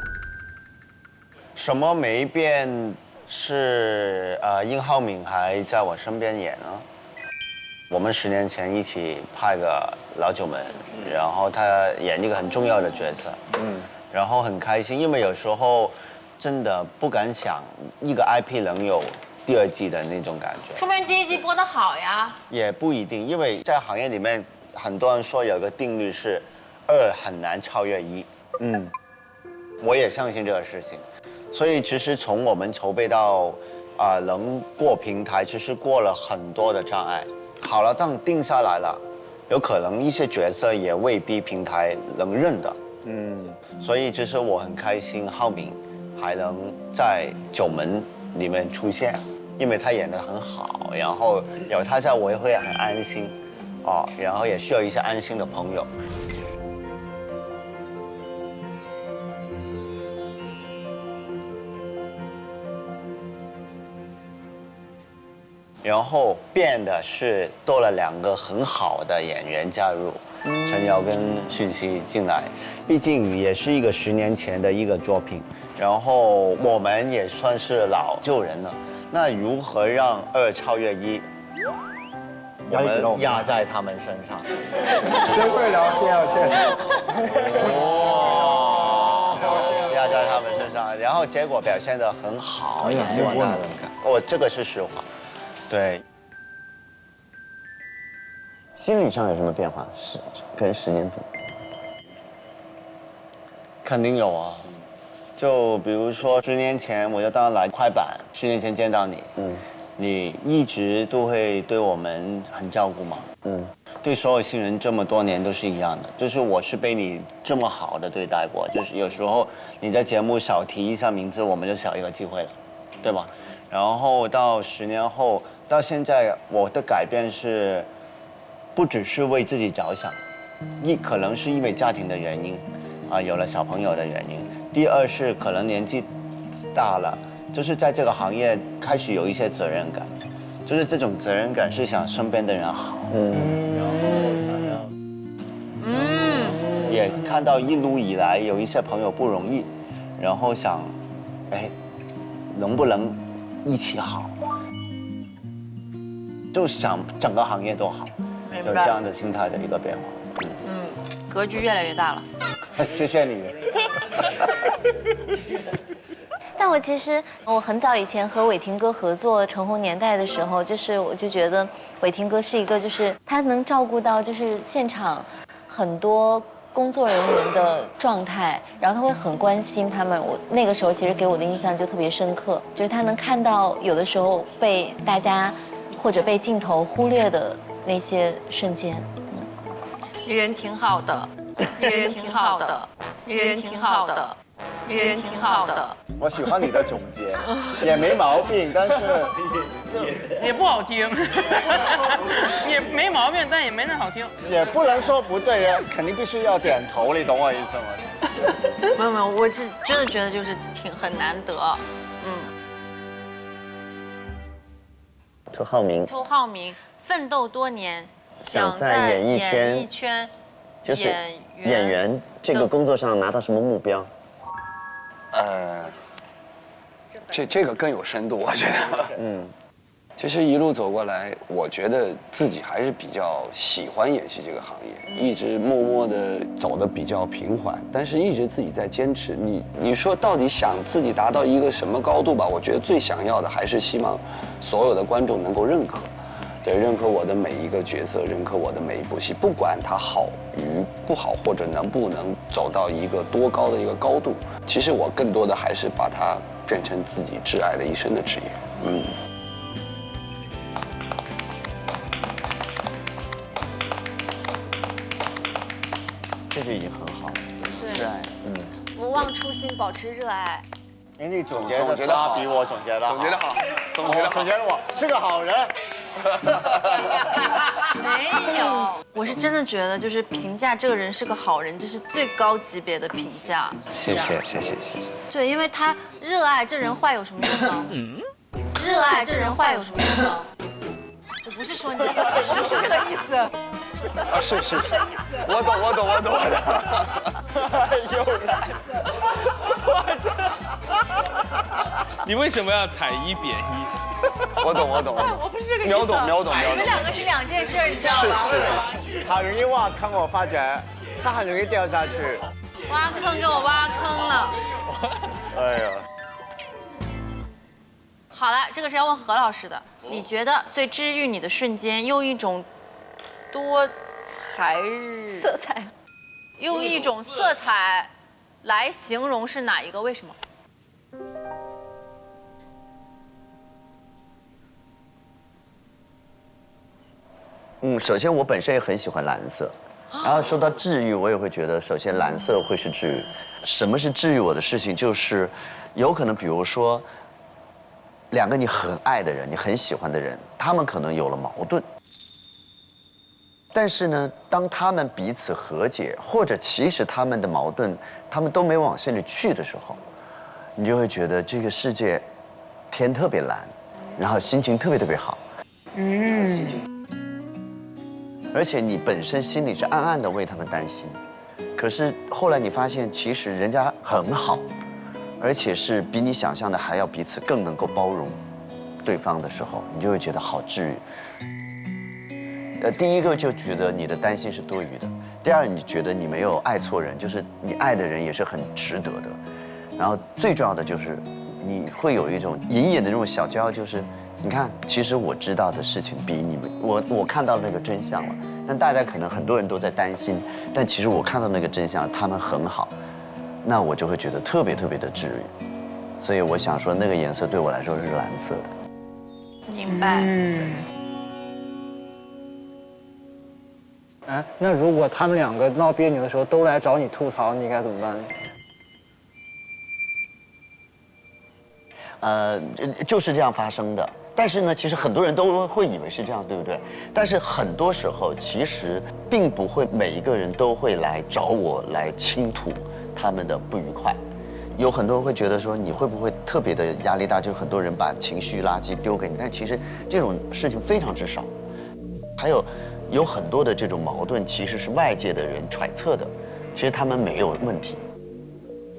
什么没变是殷浩敏还在我身边演呢。我们10年前一起拍个老九门，然后他演一个很重要的角色，然后很开心，因为有时候真的不敢想一个 IP 能有第2季的那种感觉。说明第1季播得好呀。也不一定，因为在行业里面，很多人说有个定律是2很难超越1。我也相信这个事情。所以其实从我们筹备到能过平台，其实过了很多的障碍。好了，当定下来了，有可能一些角色也未必平台能认的。所以其实我很开心，浩明还能在9门里面出现，因为他演得很好，然后有他在我也会很安心，然后也需要一些安心的朋友。然后变的是多了2个很好的演员加入，陈瑶跟讯息进来，毕竟也是一个10年前的一个作品，然后我们也算是老旧人了，那如何让2超越1？我们压在他们身上。真会聊天。压在他们身上，然后结果表现得很好，也希望大家能看。这个是实话。对，心理上有什么变化？跟10年比，肯定有啊。就比如说10年前我就当然来快板，10年前见到你，你一直都会对我们很照顾嘛，对所有新人这么多年都是一样的，就是我是被你这么好的对待过，就是有时候你在节目少提一下名字，我们就少一个机会了，对吧？然后到10年后。到现在，我的改变是，不只是为自己着想，可能是因为家庭的原因，有了小朋友的原因。第2是可能年纪大了，就是在这个行业开始有一些责任感，就是这种责任感是想身边的人好，然后想要，也看到一路以来有一些朋友不容易，然后想，能不能一起好？就想整个行业都好，有这样的心态的一个变化。格局越来越大了。谢谢你。但我其实很早以前和伟霆哥合作《橙红年代》的时候，我就觉得伟霆哥是一个，就是他能照顾到就是现场很多工作人员的状态，然后他会很关心他们。我那个时候其实给我的印象就特别深刻，就是他能看到有的时候被大家或者被镜头忽略的那些瞬间。你人挺好的，你人挺好的，你人挺好的，你人挺好的。我喜欢你的总结，也没毛病，但是也不好听，也没毛病，但也没那好听。也不能说不对呀，肯定必须要点头，你懂我意思吗？没有，我是真的觉得就是很难得，涂浩明，奋斗多年，想在演艺圈，就是演员这个工作上拿到什么目标？这个更有深度，我觉得。其实一路走过来，我觉得自己还是比较喜欢演戏这个行业，一直默默的走得比较平缓，但是一直自己在坚持。你说到底想自己达到一个什么高度吧？我觉得最想要的还是希望所有的观众能够认可，对，认可我的每一个角色，认可我的每一部戏，不管它好与不好，或者能不能走到一个多高的一个高度。其实我更多的还是把它变成自己挚爱的一生的职业。这就已经很好了。对，不忘初心，保持热爱。你总结的好，比我总结的好。总结的好，总结的我是个好人。没有，我是真的觉得，就是评价这个人是个好人，这是最高级别的评价。谢谢。对，因为他热爱，这人坏有什么用呢？热爱这人坏有什么用呢？我不是说你，不是这个意思。是，我懂。又来，你为什么要踩一贬一？我懂。我不是这个意思。秒懂。你们2个是2件事，你知道吗？是，好容易挖坑，我发觉他很容易掉下去。挖坑给我挖坑了。哎呀，好了，这个是要问何老师的。你觉得最治愈你的瞬间，用一种多彩色彩，用一种色彩来形容是哪一个？为什么？首先我本身也很喜欢蓝色，然后说到治愈，我也会觉得，首先蓝色会是治愈。什么是治愈我的事情？就是有可能，比如说两个你很爱的人，你很喜欢的人，他们可能有了矛盾，但是呢，当他们彼此和解，或者其实他们的矛盾，他们都没往心里去的时候，你就会觉得这个世界天特别蓝，然后心情特别好。而且你本身心里是暗暗的为他们担心，可是后来你发现，其实人家很好，而且是比你想象的还要彼此更能够包容对方的时候，你就会觉得好治愈。第一个就觉得你的担心是多余的，第二你觉得你没有爱错人，就是你爱的人也是很值得的，然后最重要的就是你会有一种隐隐的那种小骄傲，就是你看，其实我知道的事情比你们，我看到那个真相了。但大家可能很多人都在担心，但其实我看到那个真相，他们很好，那我就会觉得特别的治愈。所以我想说，那个颜色对我来说是蓝色的。明白。那如果他们两个闹别扭的时候都来找你吐槽，你该怎么办？就是这样发生的。但是呢，其实很多人都会以为是这样，对不对？但是很多时候，其实并不会每一个人都会来找我来倾吐他们的不愉快。有很多人会觉得说，你会不会特别的压力大？就是很多人把情绪垃圾丢给你，但其实这种事情非常之少。还有很多的这种矛盾，其实是外界的人揣测的，其实他们没有问题。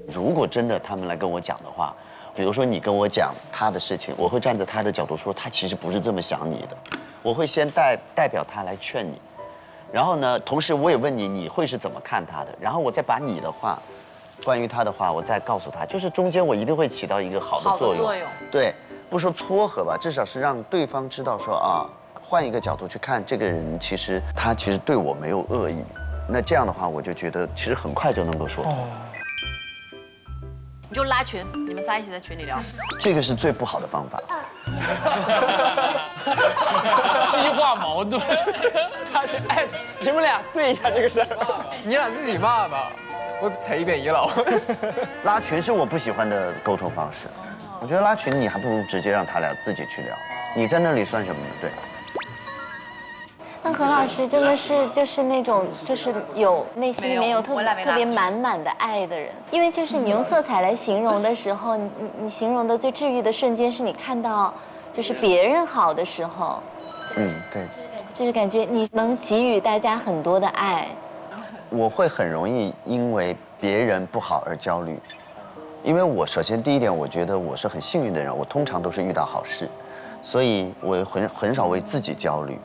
如果真的他们来跟我讲的话，比如说你跟我讲他的事情，我会站在他的角度说，他其实不是这么想你的，我会先代表他来劝你，然后呢，同时我也问你，你会是怎么看他的，然后我再把你的话，关于他的话，我再告诉他，就是中间我一定会起到一个好的作用，对，不说撮合吧，至少是让对方知道说啊，换一个角度去看这个人，他其实对我没有恶意，那这样的话，我就觉得其实很快就能够说通。你就拉群，你们仨一起在群里聊。这个是最不好的方法。激化矛盾。他是哎，你们俩对一下这个事儿。你俩自己骂吧，我踩一边遗老。拉群是我不喜欢的沟通方式。我觉得拉群你还不如直接让他俩自己去聊，你在那里算什么呢？对。那何老师真的是就是那种就是有内心里面有特别满满的爱的人，因为就是你用色彩来形容的时候，你形容的最治愈的瞬间是你看到就是别人好的时候，对，就是感觉你能给予大家很多的爱。我会很容易因为别人不好而焦虑，因为我首先第一点，我觉得我是很幸运的人，我通常都是遇到好事，所以我很少为自己焦虑。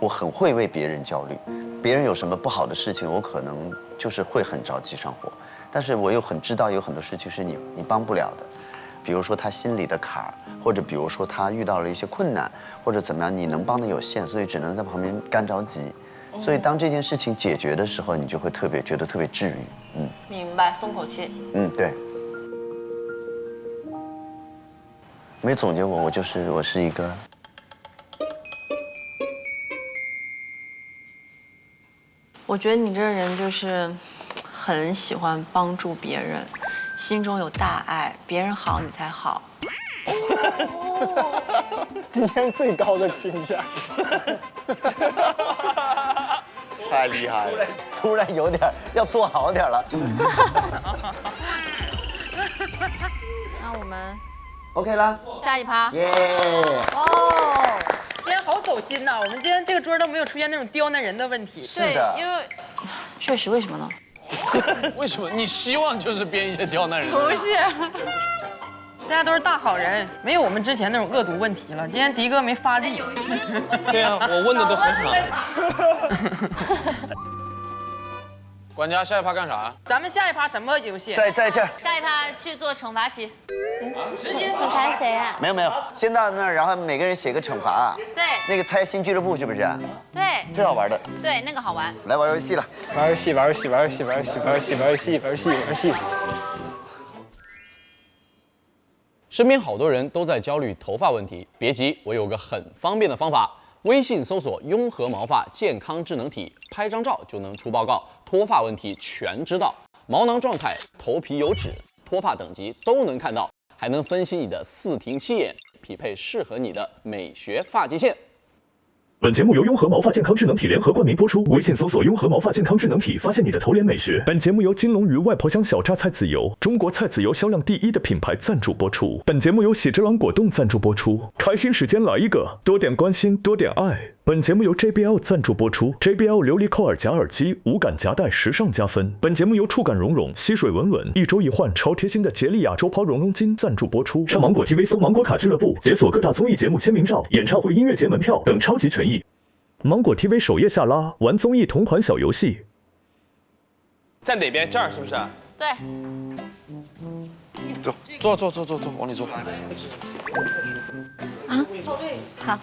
我很会为别人焦虑，别人有什么不好的事情，我可能就是会很着急上火，但是我又很知道有很多事情是你帮不了的，比如说他心里的坎儿，或者比如说他遇到了一些困难，或者怎么样，你能帮的有限，所以只能在旁边干着急。所以当这件事情解决的时候，你就会觉得特别治愈。明白，松口气。对。没总结我是一个。我觉得你这个人就是很喜欢帮助别人，心中有大爱，别人好你才好。今天最高的评价。太厉害了，突然有点要做好点了。那我们 OK 啦，下一趴。耶！哦，今天好走心呐！我们今天这个桌都没有出现那种刁难人的问题。是的，因为确实，为什么呢？为什么？你希望就是编一些刁难人的？不是，大家都是大好人，没有我们之前那种恶毒问题了。今天迪哥没发力。对啊，我问的都很好。管家，下一趴干啥？咱们下一趴什么游戏？在这。下一趴去做惩罚题。直接惩罚谁啊？没有，先到那儿，然后每个人写个惩罚。对。那个猜新俱乐部是不是？对。最好玩的。对，那个好玩。来玩游戏了。玩游戏，玩游戏，玩游戏，玩游戏，玩游戏，玩游戏，玩游戏，玩游戏。身边好多人都在焦虑头发问题，别急，我有个很方便的方法。微信搜索“雍和毛发健康智能体”，拍张照就能出报告，脱发问题全知道，毛囊状态、头皮油脂、脱发等级都能看到，还能分析你的4庭7眼，匹配适合你的美学发际线。本节目由雍和毛发健康智能体联合冠名播出，微信搜索“雍和毛发健康智能体”，发现你的头脸美学。本节目由金龙鱼外婆香小榨菜籽油，中国菜籽油销量第1的品牌赞助播出。本节目由喜之郎果冻赞助播出。开心时间来一个，多点关心，多点爱。本节目由 JBL 赞助播出 ，JBL 琉璃扣耳夹耳机，无感夹带时尚加分。本节目由触感绒绒，吸水稳稳，1周一换，超贴心的洁丽亚洲抛绒绒巾赞助播出。上芒果 TV 搜芒果卡俱乐部，解锁各大综艺节目签名照、演唱会音乐节门票等超级权益。芒果 TV 首页下拉，玩综艺同款小游戏。在哪边？这儿是不是？对。坐，往里坐。啊，好。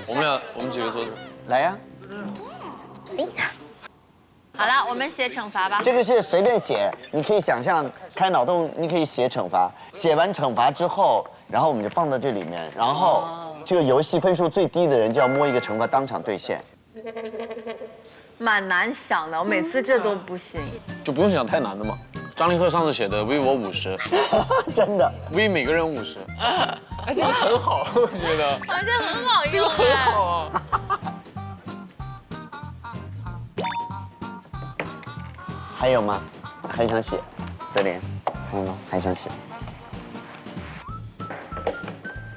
我们几个坐着。来呀。好了，我们写惩罚吧。这个是随便写，你可以想象开脑洞，你可以写惩罚。写完惩罚之后，然后我们就放到这里面，然后这个游戏分数最低的人就要摸一个惩罚当场兑现。蛮难想的，我每次这都不行。就不用想太难的嘛。张凌赫上次写的 V 我50，真的 V 每个人50，哎，这个很好，我觉得。啊，这很好用，这很好啊。还有吗？还想写？泽连，还有吗？还想写？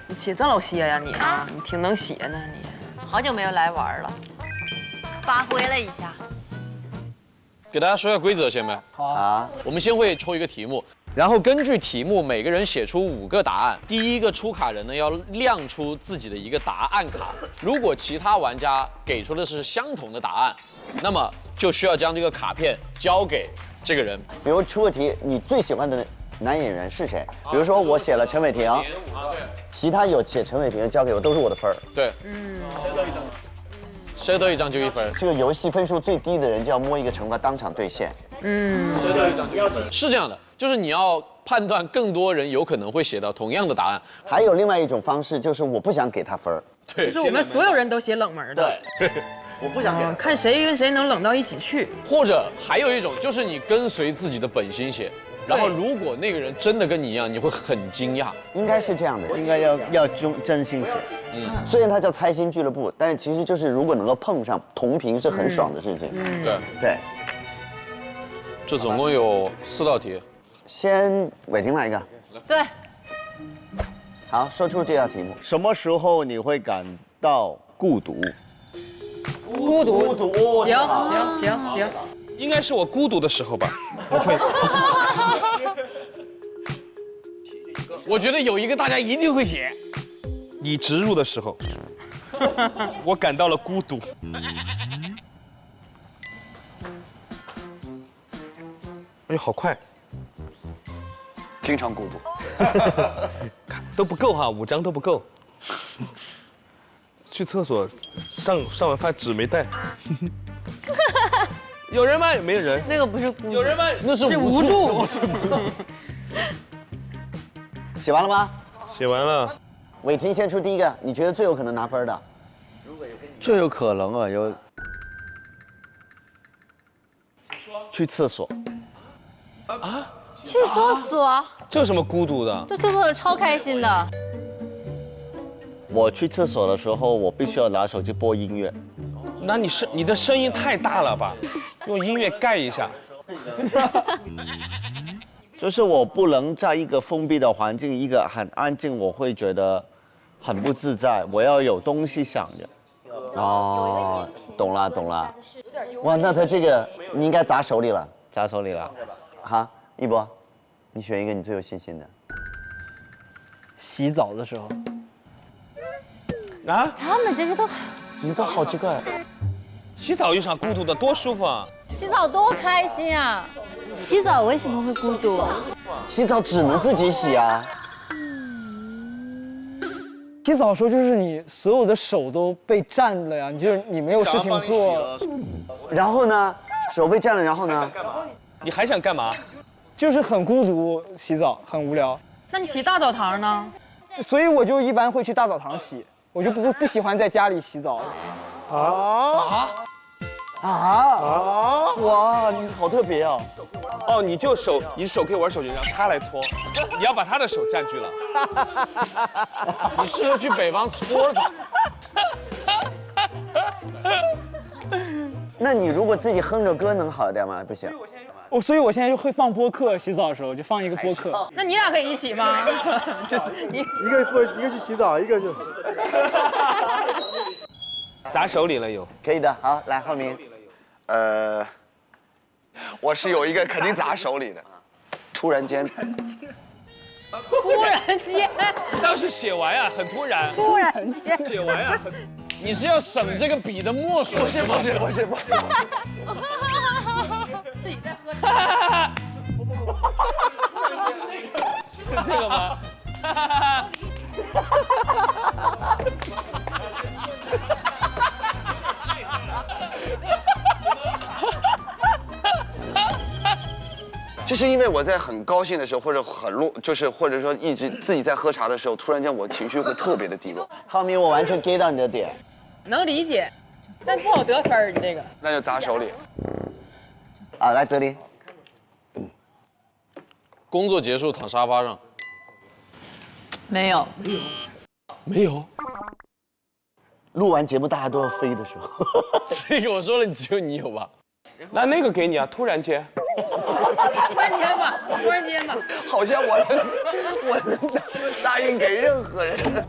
你写这老些呀你啊，你挺能写呢你。好久没有来玩了，发挥了一下。给大家说一下规则先呗。好啊。我们先会抽一个题目，然后根据题目每个人写出5个答案。第一个出卡人呢要亮出自己的一个答案卡，如果其他玩家给出的是相同的答案，那么就需要将这个卡片交给这个人。比如出个题，你最喜欢的男演员是谁？比如说我写了陈伟霆，其他有写陈伟霆交给我都是我的分儿。对，谁得一张就1分。这个游戏分数最低的人就要摸一个惩罚当场兑现。谁得一张是这样的，就是你要判断更多人有可能会写到同样的答案。还有另外一种方式，就是我不想给他分儿。对，就是我们所有人都写冷门的。对。我不想给他看谁跟谁能冷到一起去。或者还有一种就是你跟随自己的本心写。然后，如果那个人真的跟你一样，你会很惊讶。应该是这样的，应该要真心写。虽然它叫猜心俱乐部，但是其实就是如果能够碰上同屏是很爽的事情。对。这总共有4道题。先伟霆来一个。对。好，说出这道题目。什么时候你会感到孤独？孤独。行。应该是我孤独的时候吧，我会。我觉得有一个大家一定会写，你植入的时候，我感到了孤独。哎呦，好快！经常孤独，都不够哈，5张都不够。去厕所上完饭纸没带。有人吗？没有人。那个不是孤独。有人吗？那是无助。写完了吗？写完了。伟霆先出第一个，你觉得最有可能拿分的？最有可能啊，有去厕所。啊？去厕所？这有什么孤独的？对，去厕所超开心的。我去厕所的时候，我必须要拿手机播音乐。那你的声音太大了吧？用音乐盖一下。就是我不能在一个封闭的环境，一个很安静，我会觉得很不自在。我要有东西想着。哦，懂了。哇，那他这个你应该砸手里了。好，一博，你选一个你最有信心的。洗澡的时候。啊？他们这些都，你都好奇怪。洗澡有啥孤独的？多舒服啊！洗澡多开心啊！洗澡为什么会孤独？洗澡只能自己洗啊。洗澡的时候就是你所有的手都被占了呀，你没有事情做。然后呢，手被占了，然后呢？你还想干嘛？就是很孤独，洗澡很无聊。那你洗大澡堂呢？所以我就一般会去大澡堂洗，我就不喜欢在家里洗澡。哇，你好特别哦！哦，你手可以玩手机，让他来搓，你要把他的手占据了。你适合去北方搓澡。那你如果自己哼着歌能好一点吗？不行。所以我现在就会放播客，洗澡的时候就放一个播客。那你俩可以一起吗？一个去洗澡，一个就砸手里了有。可以的，好，来浩明。我是有一个肯定砸手里的，突然间，当时写完呀，很突然。突然间写完呀，很。你是要省这个笔的墨水？不是。自己在喝茶。是这个吗？就是因为我在很高兴的时候，或者或者说一直自己在喝茶的时候，突然间我情绪会特别的低落。浩明，我完全 get 到你的点。能理解，但不好得分儿，你这个。那就砸手里。啊，来泽林。工作结束躺沙发上。没有。没有。录完节目大家都要飞的时候。这个我说了，只有你有吧？那个给你啊，突然间。突然间吧。好像我能答应给任何人。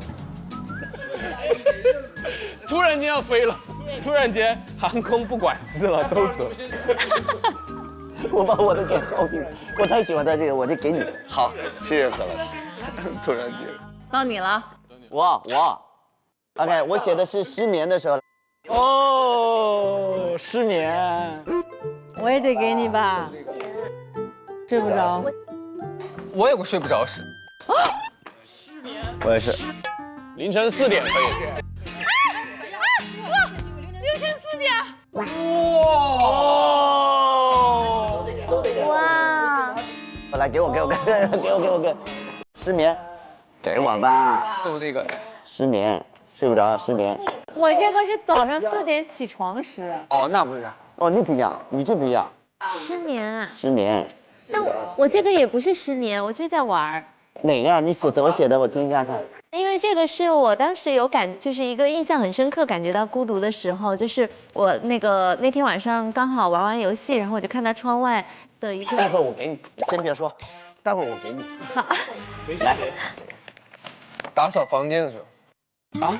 突然间要飞了，突然间航空不管制了，都走。我把我的给浩明，我太喜欢他这个，我就给你。好，谢谢何老师。突然间。到你了。我 ，OK， 我写的是失眠的时候。哦，失眠。我也得给你吧。睡不着。我有个睡不着时。失眠。我也是。凌晨4点可以。凌晨4点。哇！来，给我，失眠，给我吧。就这个。失眠，睡不着，失眠。我这个是早上4点起床时。哦，那不是。哦，你不一样，你这不一样。失眠啊？失眠。那我这个也不是失眠，我就在玩儿。哪个啊？你怎么写的？我听一下看。因为这个是我当时有就是一个印象很深刻，感觉到孤独的时候，就是我那天晚上刚好玩完游戏，然后我就看到窗外的一个。待会儿我给你，先别说，待会儿我给你。好。来。打扫房间的时候。啊。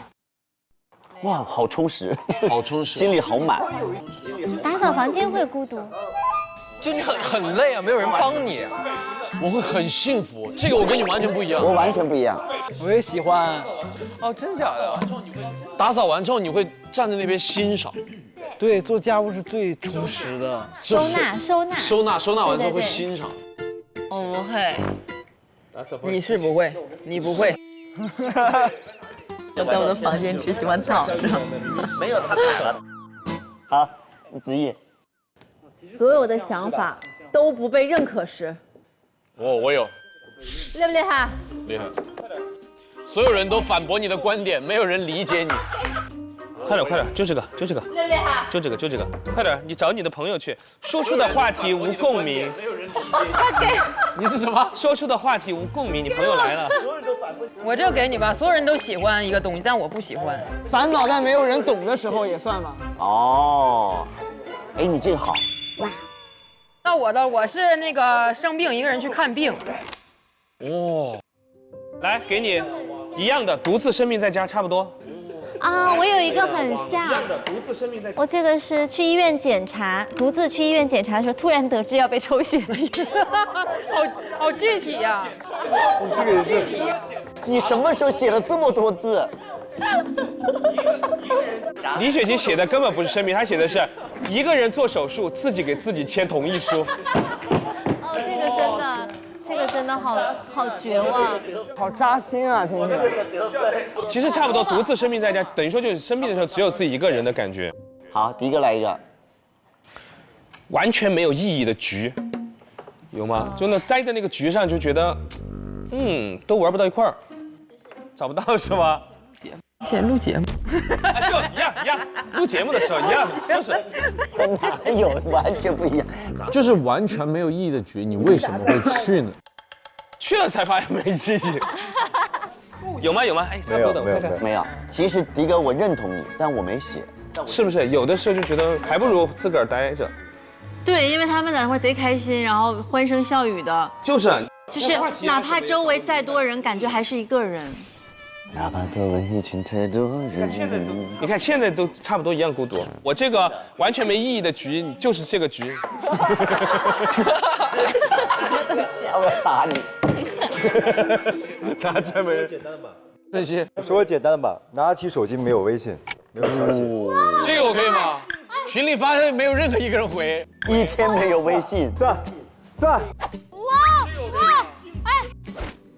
哇，好充实，好充实，心里好满。打扫房间会孤独。就你很累啊，没有人帮你。我会很幸福，这个我跟你完全不一样。我完全不一样。我也喜欢。哦，真假的？打扫完之后，你会站在那边欣赏。对，做家务是最充实的。收纳完之后会欣赏。我不会。你是不会，你不会。我在我的房间只喜欢躺着。没有他可的。好，子毅。所有的想法都不被认可时。我有。厉不厉害？厉害。所有人都反驳你的观点，没有人理解你。快点，就这个。厉不厉害？就这个，快点，你找你的朋友去，说出的话题无共鸣。没有人理解你。你是什么？说出的话题无共鸣，你朋友来了。我这给你吧，所有人都喜欢一个东西，但我不喜欢。烦恼但没有人懂的时候也算吧。哦，哎，你这个好。到我是那个生病一个人去看病。哦，来给你一样的，独自生病在家差不多。啊，我有一个很像。独自生病在家。我这个是去医院检查，独自去医院检查的时候，突然得知要被抽血。好具体呀。你这个也是。你什么时候写了这么多字？李雪琴写的根本不是生命，她写的是一个人做手术，自己给自己签同意书。哦，这个真的好绝望，好扎心啊！听起来。其实差不多，独自生病在家，等于说就是生病的时候只有自己一个人的感觉。好，第一个来一个，完全没有意义的局，有吗？就那待在那个局上就觉得，都玩不到一块儿，找不到是吗？先录节目，就一样，录节目的时候一样，就是哪有完全不一样？就是完全没有意义的局，你为什么会去呢？去了才发现没意义。有吗？哎，没有。其实迪哥，我认同你，但我没写。是不是有的时候就觉得还不如自个儿待着？对，因为他们在那块贼开心，然后欢声笑语的。就是哪怕周围再多人，感觉还是一个人。哪怕周围一群太多人。你看现在都差不多一样孤独。我这个完全没意义的局，就是这个局。我要打你。拿专门那些说个简单的吧，拿起手机没有微信，没有消息。这个我可以吗？群里发现没有任何一个人回，一天没有微信，算。哇！哎，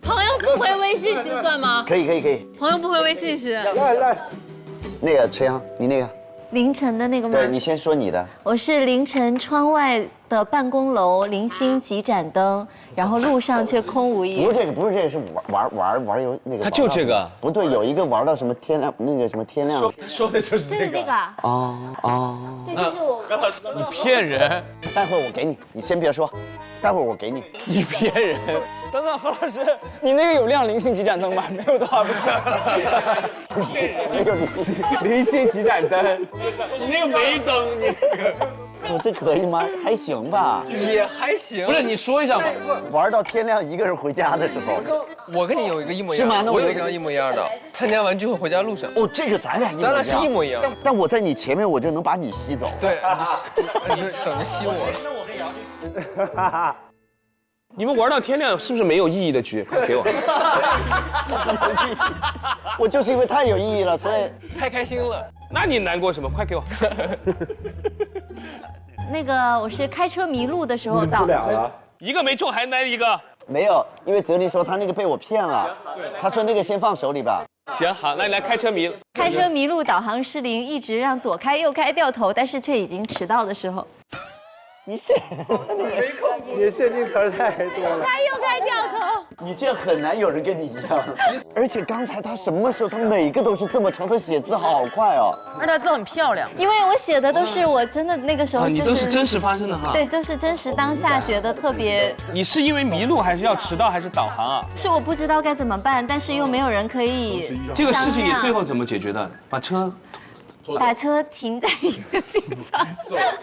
朋友不回微信时算吗？可以。朋友不回微信时。来，那个陈阳，你那个凌晨的那个吗？对，你先说你的。我是凌晨窗外的办公楼零星几盏灯，然后路上却空无一人。不是这个，是玩游那个。他就这个。不对，有一个玩到什么天亮，那个什么天亮。说的就是这个。这个。哦。对，就是我。你骗人！待会儿我给你，你先别说，待会儿我给你。你骗人！等等，何老师，你那个有亮零星几盏灯吗？没有的话不行。零星几盏灯，你那个没灯，你那个。我这可以吗？还行吧。也还行。不是你说一下嘛？玩到天亮，一个人回家的时候。我跟你有一个一模一样。是吗？我有一张一模一样的。参加完聚会回家路上。哦，这个咱俩是一模一样。但我在你前面，我就能把你吸走。对，你就等着吸我。那我跟杨律师。你们玩到天亮是不是没有意义的局？快给我！我就是因为太有意义了，所以太开心了。那你难过什么？快给我！那个我是开车迷路的时候到。俩了，一个没中还来一个。没有，因为泽林说他那个被我骗了，他说那个先放手里吧。行，好，那你来开车迷。开车迷路，导航失灵，一直让左开右开掉头，但是却已经迟到的时候。你写，你限定词太多了。开又开掉头，你这很难有人跟你一样。而且刚才他什么时候，他每个都是这么长，他写字好快哦。而且他字很漂亮。因为我写的都是我真的那个时候，你都是真实发生的哈。对，就是真实当下觉得特别。你是因为迷路，还是要迟到，还是导航啊？是我不知道该怎么办，但是又没有人可以。这个事情你最后怎么解决的？把车停在一个地方，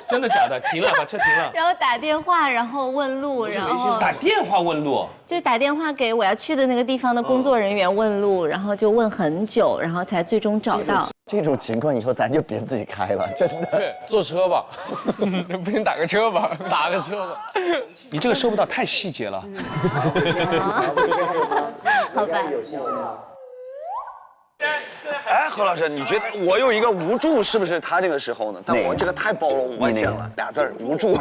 真的假的？停了，把车停了，然后打电话，然后问路，然后打电话问路，就打电话给我要去的那个地方的工作人员问路，然后就问很久，然后才最终找到。这种情况以后咱就别自己开了，真的。对，坐车吧，不行打个车吧，打个车吧。你这个收不到，太细节了。好吧。哎，何老师，你觉得我有一个无助，是不是他这个时候呢？但我这个太包容万象了，俩字儿无助。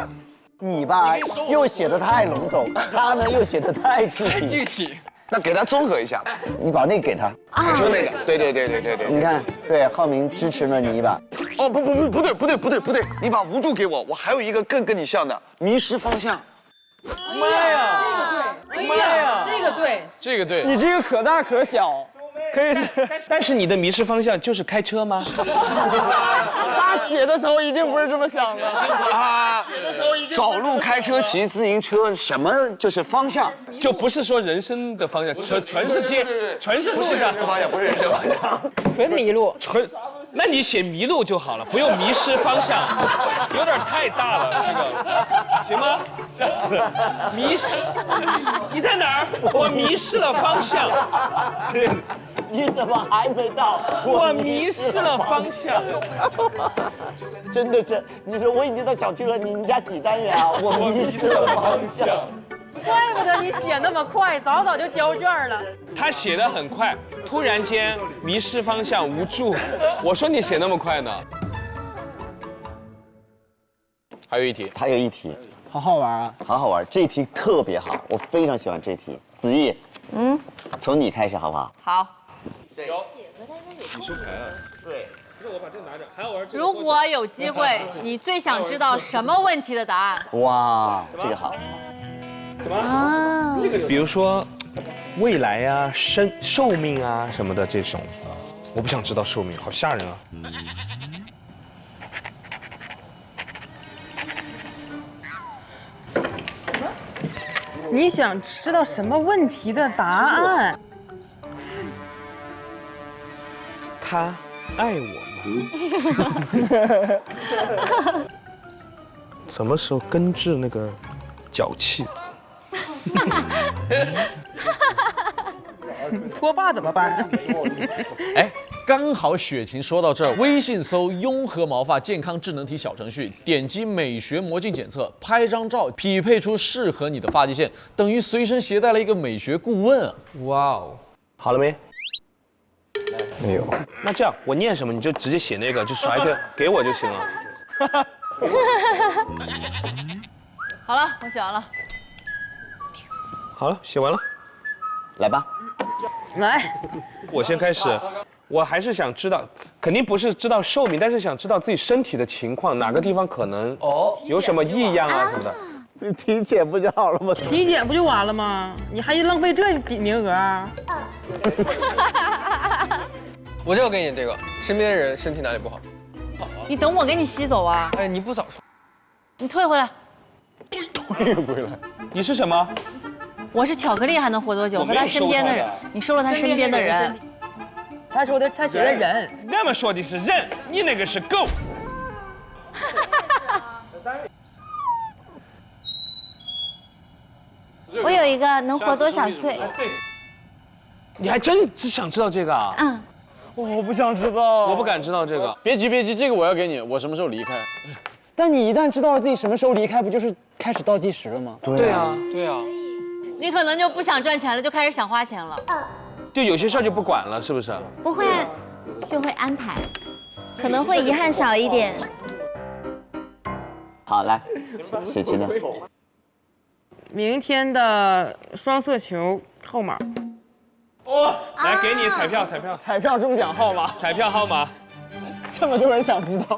你吧，又写的太笼统，他呢又写的太具体。那给他综合一下，你把那个给他，就那个，对。你看，对，浩明支持了你一把。哦，不对，你把无助给我，我还有一个更跟你像的，迷失方向。妈呀，妈呀，这个对，你这个可大可小。可以是，但是你的迷失方向就是开车吗？他写的时候一定不是这么想的啊！走路、开车、骑自行车，什么就是方向，就不是说人生的方向，全是天，全是路上方向，不是人生方向，纯迷路，那你写迷路就好了，不用迷失方向，有点太大了，这个行吗？下次迷失，你在哪儿？我迷失了方向。你怎么还没到？我迷失了方向。真的是，你说我已经到小区了，你们家几单元啊？我迷失了方向。怪不得你写那么快，早早就交卷了。他写的很快，突然间迷失方向，无助。我说你写那么快呢？还有一题，还有一题，好好玩啊！好好玩，这一题特别好，我非常喜欢这题。子毅，从你开始好不好？好。你收牌啊？对。那我把这个拿着，还要玩这个。如果有机会，你最想知道什么问题的答案？哇，这个好。什么？这个比如说未来呀、寿命啊什么的这种，我不想知道寿命，好吓人啊。你想知道什么问题的答案？他爱我吗？什么时候根治那个脚气？脱发怎么办？哎，刚好雪晴说到这儿，微信搜雍和毛发健康智能体小程序，点击美学魔镜检测，拍张照，匹配出适合你的发际线，等于随身携带了一个美学顾问啊！哇哦，好了没？没有。那这样我念什么你就直接写那个，就甩一个给我就行了。好了，我写完了。好了，写完了，来吧。来，我先开始。我还是想知道，肯定不是知道寿命，但是想知道自己身体的情况，哪个地方可能有什么异样啊什么的。这体检不就好了吗？体检不就完了吗？你还浪费这名额啊？我就要给你这个，身边的人身体哪里不好？你等我给你吸走啊！哎，你不早说，你退回来。退回来。你是什么？我是巧克力，还能活多久？和他身边的人，你收了他身边的人。他说的，他写的人。那么说的是人，你那个是狗。我有一个能活多少岁？你还真只想知道这个啊？嗯。我不想知道，我不敢知道这个。别急别急，这个我要给你。我什么时候离开？但你一旦知道了自己什么时候离开，不就是开始倒计时了吗？对啊，对啊。你可能就不想赚钱了，就开始想花钱了。就有些事儿就不管了，是不是？不会，就会安排，可能会遗憾少一点。好，来，雪晴呢？明天的双色球号码。哦，来给你彩票，彩票中奖号码，彩票号码，这么多人想知道。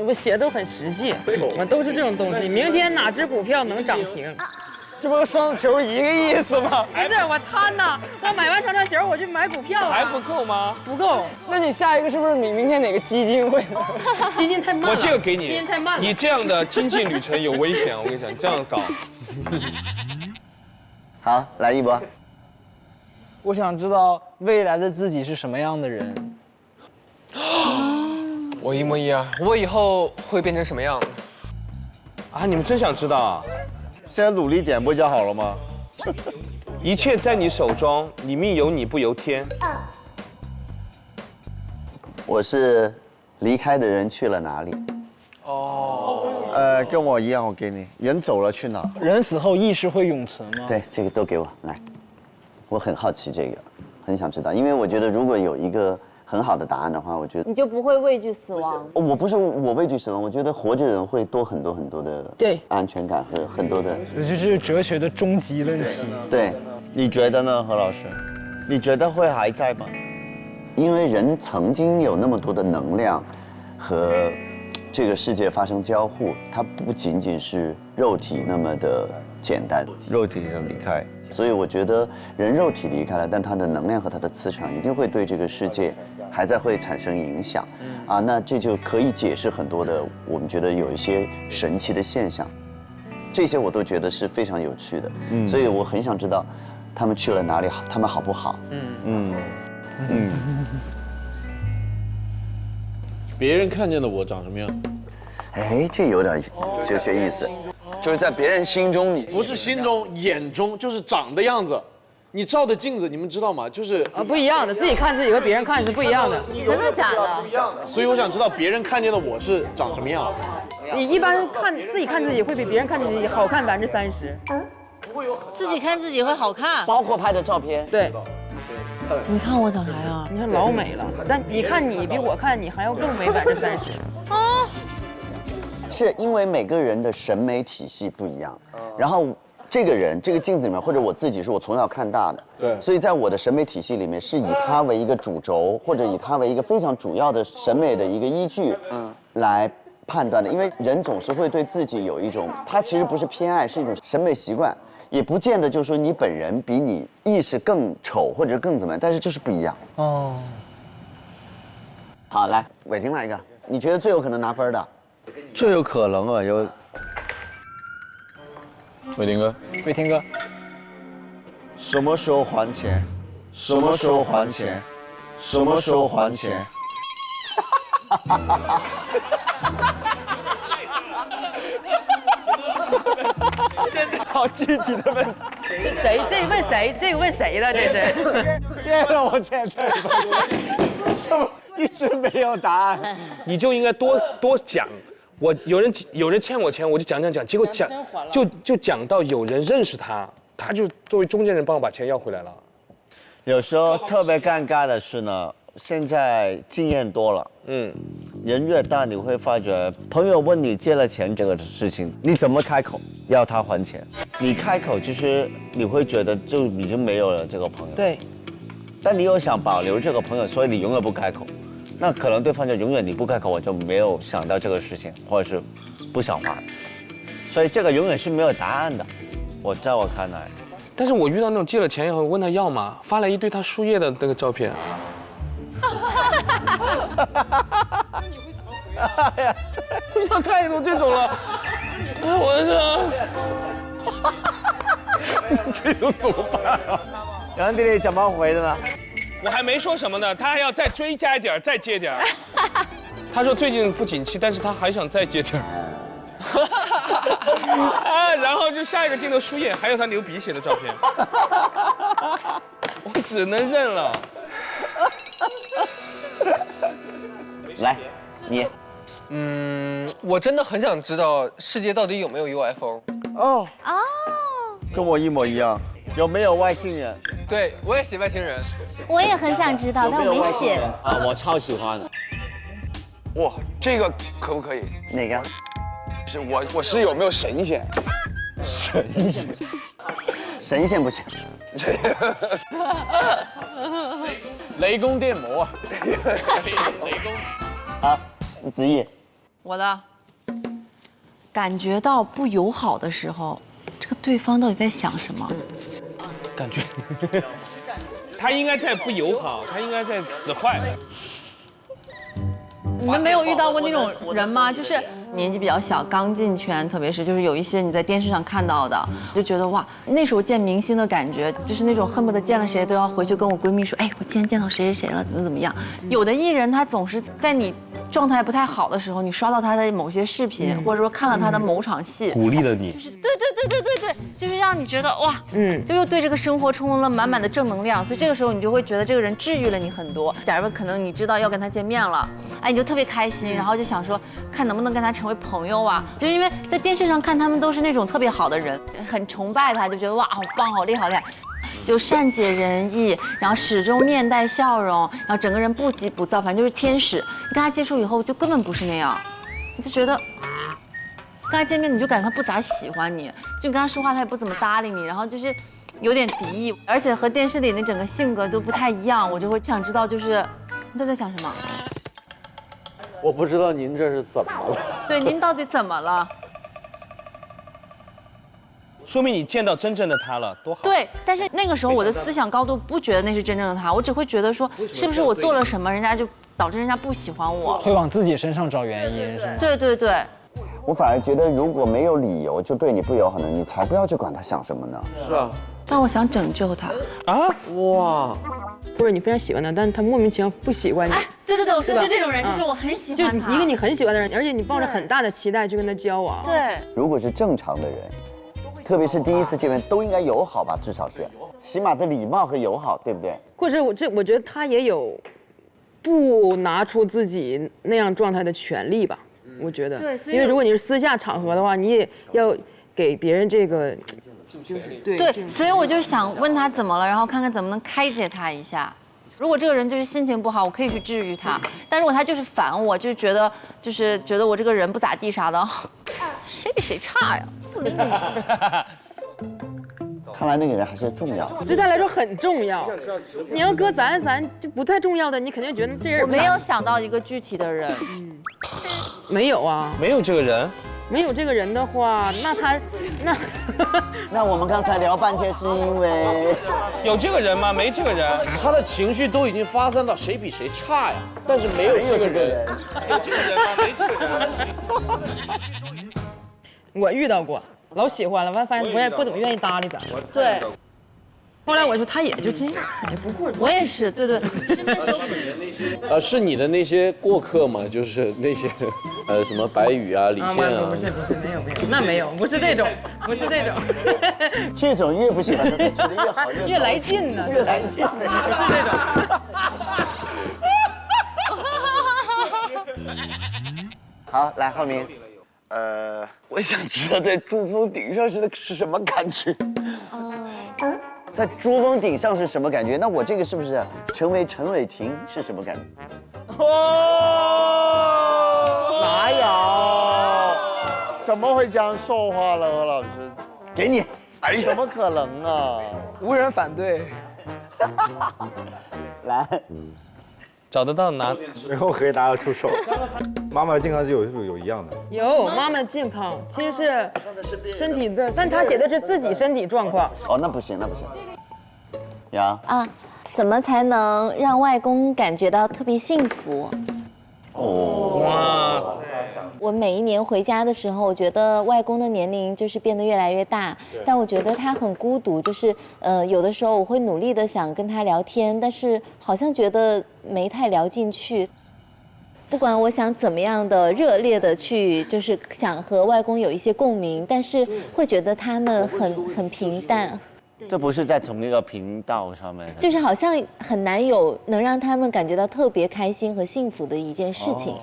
我写的都很实际，我都是这种东西。明天哪只股票能涨停？这不和双球一个意思吗？不是，我贪呐！我买完双球，我去买股票啊。还不够吗？不够。那你下一个是不是明天哪个基金会？基金太慢了。我这个给你。基金太慢了。你这样的经济旅程有危险，我跟你讲，你这样搞。好，来一波。我想知道未来的自己是什么样的人。我一模一样，我以后会变成什么样的？啊，你们真想知道啊？现在努力点不就好了吗？一切在你手中，你命由你不由天。我是离开的人去了哪里？跟我一样，我给你。人走了去哪？人死后意识会永存吗？对，这个都给我来。我很好奇这个，很想知道，因为我觉得如果有一个很好的答案的话，我觉得你就不会畏惧死亡。我不是我畏惧死亡，我觉得活着人会多很多很多的安全感和很多的。我觉得这是哲学的终极问题。对，你觉得呢，何老师？你觉得会还在吗？因为人曾经有那么多的能量和这个世界发生交互，它不仅仅是肉体那么的简单，肉体的离开。所以我觉得人肉体离开了，但他的能量和他的磁场一定会对这个世界还在会产生影响。啊，那这就可以解释很多的我们觉得有一些神奇的现象，这些我都觉得是非常有趣的。所以我很想知道他们去了哪里，他们好不好？别人看见的我长什么样？哎，这有点哲学意思。就是在别人心中你不是心中，眼中就是长的样子。你照的镜子，你们知道吗？就是不一样的，自己看自己和别人看是不一样的。真的假的？所以我想知道别人看见的我是长什么样。你一般自己看自己会比别人看自己好看30%。自己看自己会好看，包括拍的照片。对。你看我长啥样？你看老美了，但你看你比我看你还要更美30%。啊。是因为每个人的审美体系不一样，然后这个人这个镜子里面，或者我自己是我从小看大的，对，所以在我的审美体系里面是以它为一个主轴，或者以它为一个非常主要的审美的一个依据，来判断的。因为人总是会对自己有一种，他其实不是偏爱，是一种审美习惯，也不见得就是说你本人比你意识更丑或者更怎么样，但是就是不一样。哦。好，来，伟霆来一个，你觉得最有可能拿分的？最有可能啊，有。伟霆哥，伟霆哥，什么时候还钱？什么时候还钱？什么时候还钱？现在找具体的问题。是谁？这问谁？这个问谁的？这是？借了我钱的，什么一直没有答案？你就应该多讲。我有人欠我钱，我就讲，结果就讲到有人认识他，他就作为中间人帮我把钱要回来了。有时候特别尴尬的是呢，现在经验多了，人越大，你会发觉朋友问你借了钱这个事情，你怎么开口要他还钱？你开口其实你会觉得就已经没有了这个朋友。对。但你又想保留这个朋友，所以你永远不开口。那可能对方就永远你不开口，我就没有想到这个事情，或者是不想还，所以这个永远是没有答案的。在我看来，但是我遇到那种借了钱以后问他要嘛，发来一堆他输液的那个照片。遇到太多这种了，我这种怎么办啊？杨弟弟怎么回的呢？我还没说什么呢，他还要再追加一点，再借点。他说最近不景气，但是他还想再借点。然后就下一个镜头输液，还有他流鼻血的照片。我只能认了。来，你。我真的很想知道世界到底有没有 UFO。哦，跟我一模一样。有没有外星人？对，我也写外星人。我也很想知道，但我没写。我超喜欢的。哇，这个可不可以？哪个？是我是有没有神仙？神仙？神仙不行。雷公电魔。雷公。好，子毅。我的。感觉到不友好的时候，这个对方到底在想什么？感觉他应该在不友好，他应该在使坏。你们没有遇到过那种人吗？就是年纪比较小，刚进圈，特别是就是有一些你在电视上看到的，就觉得哇，那时候见明星的感觉，就是那种恨不得见了谁都要回去跟我闺蜜说，哎，我今天见到谁谁谁了，怎么样。有的艺人他总是在你状态不太好的时候，你刷到他的某些视频，或者说看了他的某场戏，鼓励了你，就是对，就是让你觉得哇，就又对这个生活充了满满的正能量，所以这个时候你就会觉得这个人治愈了你很多。假如可能你知道要跟他见面了，哎，你就特别开心，然后就想说看能不能跟他成为朋友啊，就是因为在电视上看他们都是那种特别好的人，很崇拜他，就觉得哇，好棒，好厉害，好厉害。就善解人意，然后始终面带笑容，然后整个人不急不躁，反正就是天使。你跟他接触以后就根本不是那样，你就觉得跟他见面你就感觉他不咋喜欢你，就你跟他说话他也不怎么搭理你，然后就是有点敌意，而且和电视里那整个性格都不太一样，我就会想知道就是你都在想什么？我不知道您这是怎么了？对，您到底怎么了？说明你见到真正的他了，多好。对，但是那个时候我的思想高度不觉得那是真正的他，我只会觉得说，是不是我做了什么，人家就导致人家不喜欢我，会往自己身上找原因，是吗？对。我反而觉得，如果没有理由就对你不友好的，你才不要去管他想什么呢。是啊。但我想拯救他。啊？哇！或者你非常喜欢他，但是他莫名其妙不喜欢你。哎，对，我说就这种人，就是我很喜欢他，就一个你很喜欢的人，而且你抱着很大的期待去跟他交往。对。如果是正常的人，特别是第一次见面都应该友好吧，至少是起码的礼貌和友好，对不对？或者我觉得他也有不拿出自己那样状态的权利吧，我觉得。对，因为如果你是私下场合的话，你也要给别人这个，就是对，所以我就想问他怎么了，然后看看怎么能开解他一下。如果这个人就是心情不好，我可以去治愈他；但如果他就是烦我，就觉得我这个人不咋地啥的，谁比谁差呀？不理你。看来那个人还是重要，对他来说很重要。你要搁咱就不太重要的，你肯定觉得这人。我没有想到一个具体的人。没有啊。没有这个人。没有这个人的话，那我们刚才聊半天是因为有这个人吗？没这个人，他的情绪都已经发散到谁比谁差呀，但是没有这个人。有这个人吗？没这个人。我遇到过，老喜欢了，完发现我也不怎么愿意搭理他。对。后来我说他也就这样，也不过。我也是，对。其实那时候是你的那些过客吗？就是那些什么白宇啊、李现啊？不是，没有，那没有，不是这种。这种越不喜欢他，觉得越好，越来劲呢，越来劲，不是这种。好，来浩明。我想知道在珠峰顶上是什么感觉。在珠峰顶上是什么感觉？那我这个是不是成为陈伟霆是什么感觉？哪有？怎么会这样说话了，何老师？给你，哎呀，怎么可能啊？无人反对。来，找得到拿，然后可以拿得出手。妈妈的健康是有一样的。有妈妈的健康，其实是身体的，但他写的是自己身体状况。哦，那不行。呀啊，怎么才能让外公感觉到特别幸福？哇！我每一年回家的时候，我觉得外公的年龄就是变得越来越大，但我觉得他很孤独，就是有的时候我会努力的想跟他聊天，但是好像觉得没太聊进去。不管我想怎么样的热烈的去，就是想和外公有一些共鸣，但是会觉得他们很平淡。这不是在同一个频道上面，就是好像很难有能让他们感觉到特别开心和幸福的一件事情。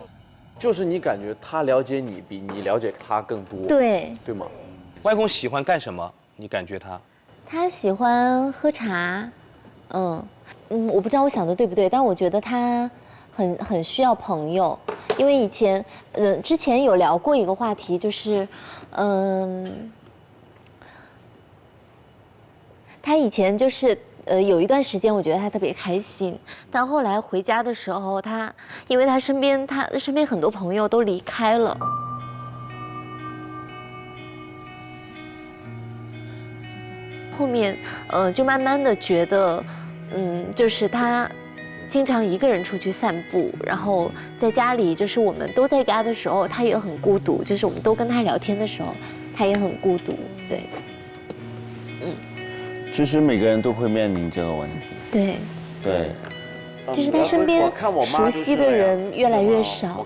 就是你感觉他了解你比你了解他更多，对吗？外公喜欢干什么？你感觉他喜欢喝茶，我不知道我想的对不对，但我觉得他很需要朋友，因为以前之前有聊过一个话题，就是他以前就是有一段时间，我觉得他特别开心，但后来回家的时候，因为他身边很多朋友都离开了，后面就慢慢的觉得，就是他经常一个人出去散步，然后在家里就是我们都在家的时候，他也很孤独，就是我们都跟他聊天的时候，他也很孤独，对。其实每个人都会面临这个问题。对，就是他身边熟悉的人越来越少。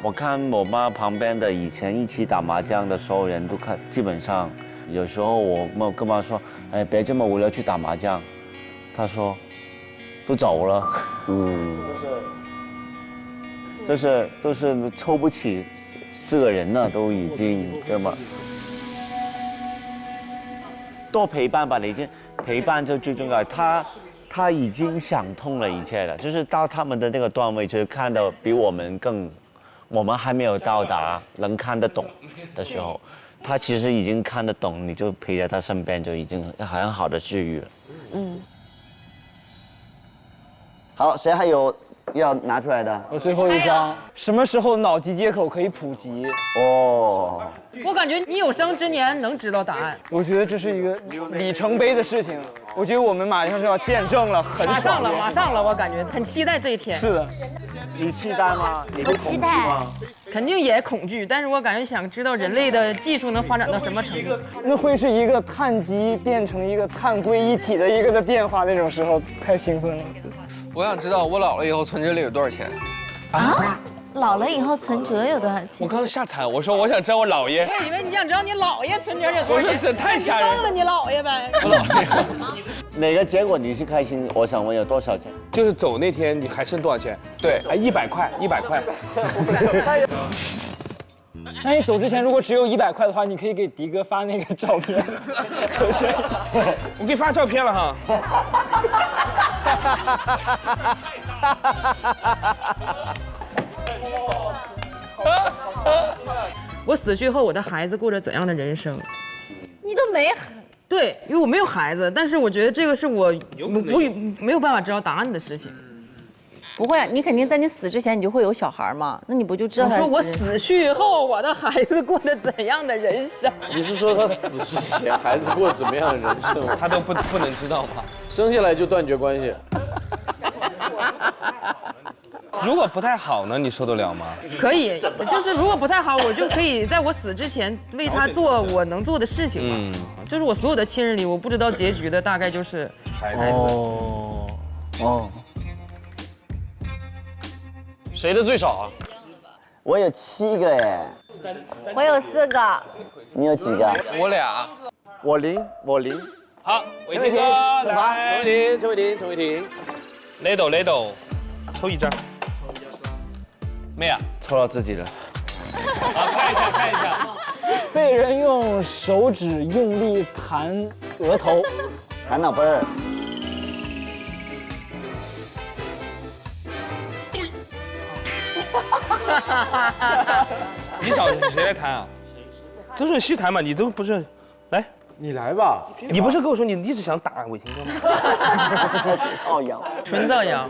我看我妈旁边的以前一起打麻将的所有人都基本上，有时候我跟妈说，哎，别这么无聊去打麻将，她说，都走了。都是凑不起4个人了，都已经对吗？多陪伴吧，已经陪伴就最重要。他已经想通了一切了，就是到他们的那个段位，就是看到比我们还没有到达能看得懂的时候，他其实已经看得懂，你就陪在他身边，就已经很好的治愈了。好，谁还有要拿出来的？我最后一张，什么时候脑机接口可以普及？我感觉你有生之年能知道答案。我觉得这是一个里程碑的事情，我觉得我们马上就要见证了，很爽。马上了，我感觉很期待这一天。是的，你期待吗？你会期待吗？肯定也恐惧，但是我感觉想知道人类的技术能发展到什么程度。那会是一个碳基变成一个碳硅一体的一个的变化，那种时候太兴奋了。我想知道我老了以后存折里有多少钱。老了以后存折有多少钱？我刚刚吓惨，我说我想知道我姥爷。我以为你想知道你姥爷存折有多少钱。我说这太吓人了。问问你姥爷呗。我姥爷。哪个结果你是开心？我想问有多少钱？就是走那天你还剩多少钱？对，还100块，100块。那你走之前如果只有100块的话，你可以给迪哥发那个照片。首先，我给你发照片了哈。我死去后，我的孩子过着怎样的人生？你都没对，因为我没有孩子，但是我觉得这个是我没有办法知道答案的事情。不会，你肯定在你死之前你就会有小孩嘛，那你不就知道？我说我死去后，我的孩子过着怎样的人生？你是说他死之前孩子过怎么样的人生？他都不能知道吗？生下来就断绝关系。如果不太好呢，你受得了吗？可以，就是如果不太好，我就可以在我死之前为他做我能做的事情嘛。就是我所有的亲人里，我不知道结局的大概就是孩子。哦。谁的最少啊？我有7个哎。我有4个。你有几个？我俩。我0。好，伟霆哥来。陈伟霆。雷斗，抽一张。没啊？抽到自己了。好，看一下。被人用手指用力弹额头，弹脑门儿。你找谁来弹啊？周顺熙弹嘛，你都不是，来，你来吧。你不是跟我说你一直想打伟霆哥吗？造谣，纯造谣，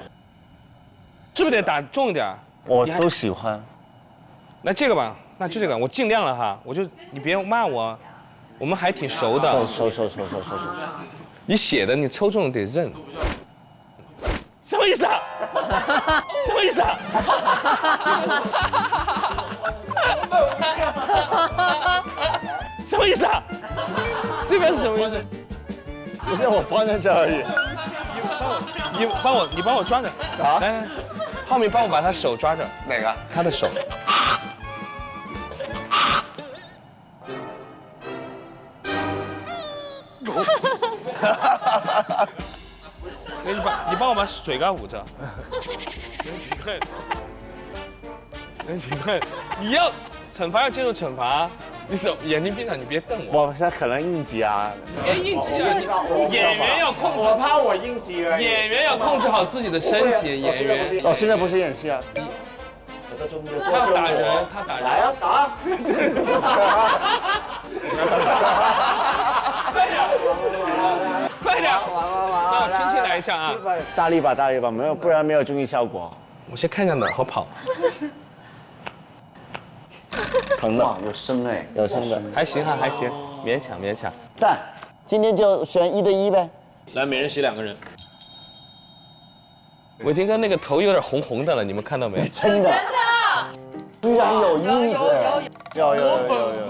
是不是得打重一点？我都喜欢。那这个吧，那就这个，我尽量了哈，你别骂我，我们还挺熟的。收。你写的你抽中得认。什么意思啊？什么意思啊？什么意思啊？这边是什么意思？不是我放在这而已。你帮我抓着。啊！来，浩明帮我把他手抓着。哪个？他的手。你帮我把水缸捂着。任勤快，你要惩罚要接受惩罚。你手眼睛闭上，你别瞪我。我现在可能应急啊。别应急啊！演员要控制。我怕我应急而已。演员要控制好自己的身体。演员。哦，现在不是演戏啊。他打人，他打人。来啊，打！快点！快点！让我轻轻来一下啊！大力吧，没有，不然没有综艺效果。我先看一下哪好跑。疼的，有声哎，有声的，还行哈，还行，勉强。赞，今天就选1对1呗。来，每人洗2个人。伟霆哥那个头有点红红的了，你们看到没？真的，居然有印子，有。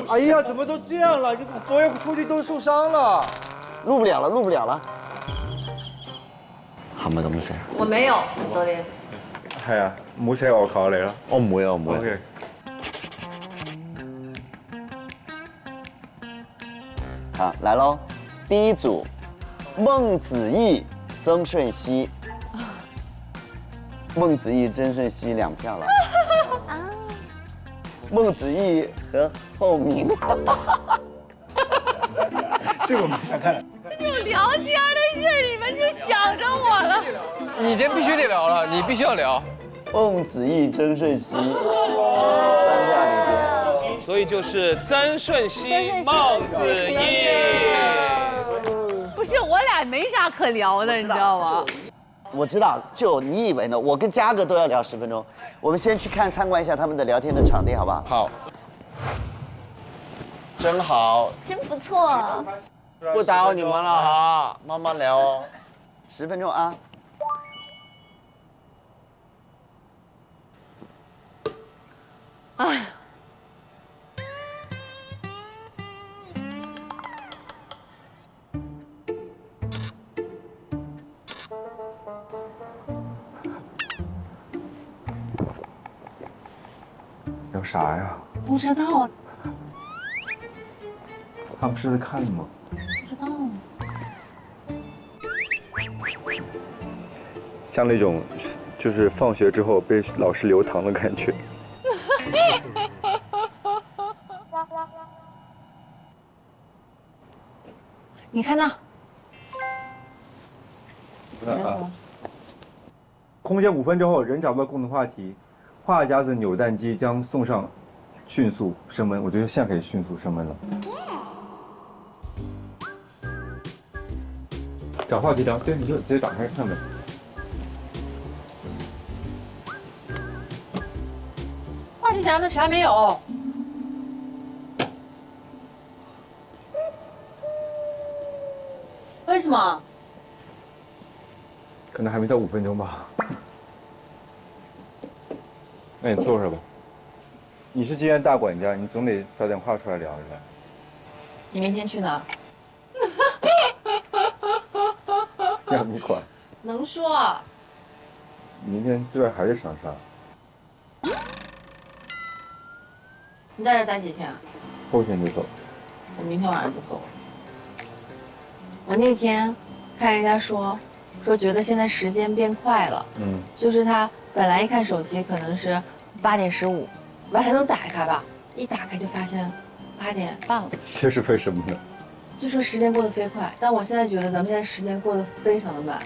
哎呀，怎么都这样了？你昨天出去都受傷了，錄不了了。係咪咁寫？我沒有，昨天。係啊，唔好寫我求你啦。我唔會。OK。好，來嘍，第一組，孟子義、曾舜晞。孟子義、曾舜晞2票了。孟子義和後明。這個我沒想看。這種聊天的事，你們就想着我了。你今天必須得聊了，你必須要聊。孟子義、曾舜晞，3票領先。所以就是曾舜晞、孟子義。不是，我俩沒啥可聊的，你知道嗎？我知道，就你以為呢？我跟嘉哥都要聊10分鐘。我們先去參觀一下他們的聊天的場地，好不好？好。真好，真不錯。不打擾你們了哈，慢慢聊哦。10分鐘啊。哎。聊啥呀？不知道，他不是在看吗？不知道。像那种，就是放学之后被老师留堂的感觉。你看那。空间5分钟后，仍找不到共同话题，话匣子扭蛋机将送上迅速升温。我觉得现在可以迅速升温了。找话题聊，对，你就直接打开看呗。话题匣子啥没有？为什么？可能还没到5分钟吧。那你坐会儿吧。你是今天大管家，你总得找点话出来聊一聊。你明天去哪？让你管。能说。明天这边还是长沙。你在这待几天啊？后天就走。我明天晚上就走了。我那天看人家说觉得现在时间变快了，就是他本来一看手机可能是8点15，把它能打开吧，一打开就发现8点半了。这是为什么呢？就说时间过得飞快，但我现在觉得咱们现在时间过得非常的慢。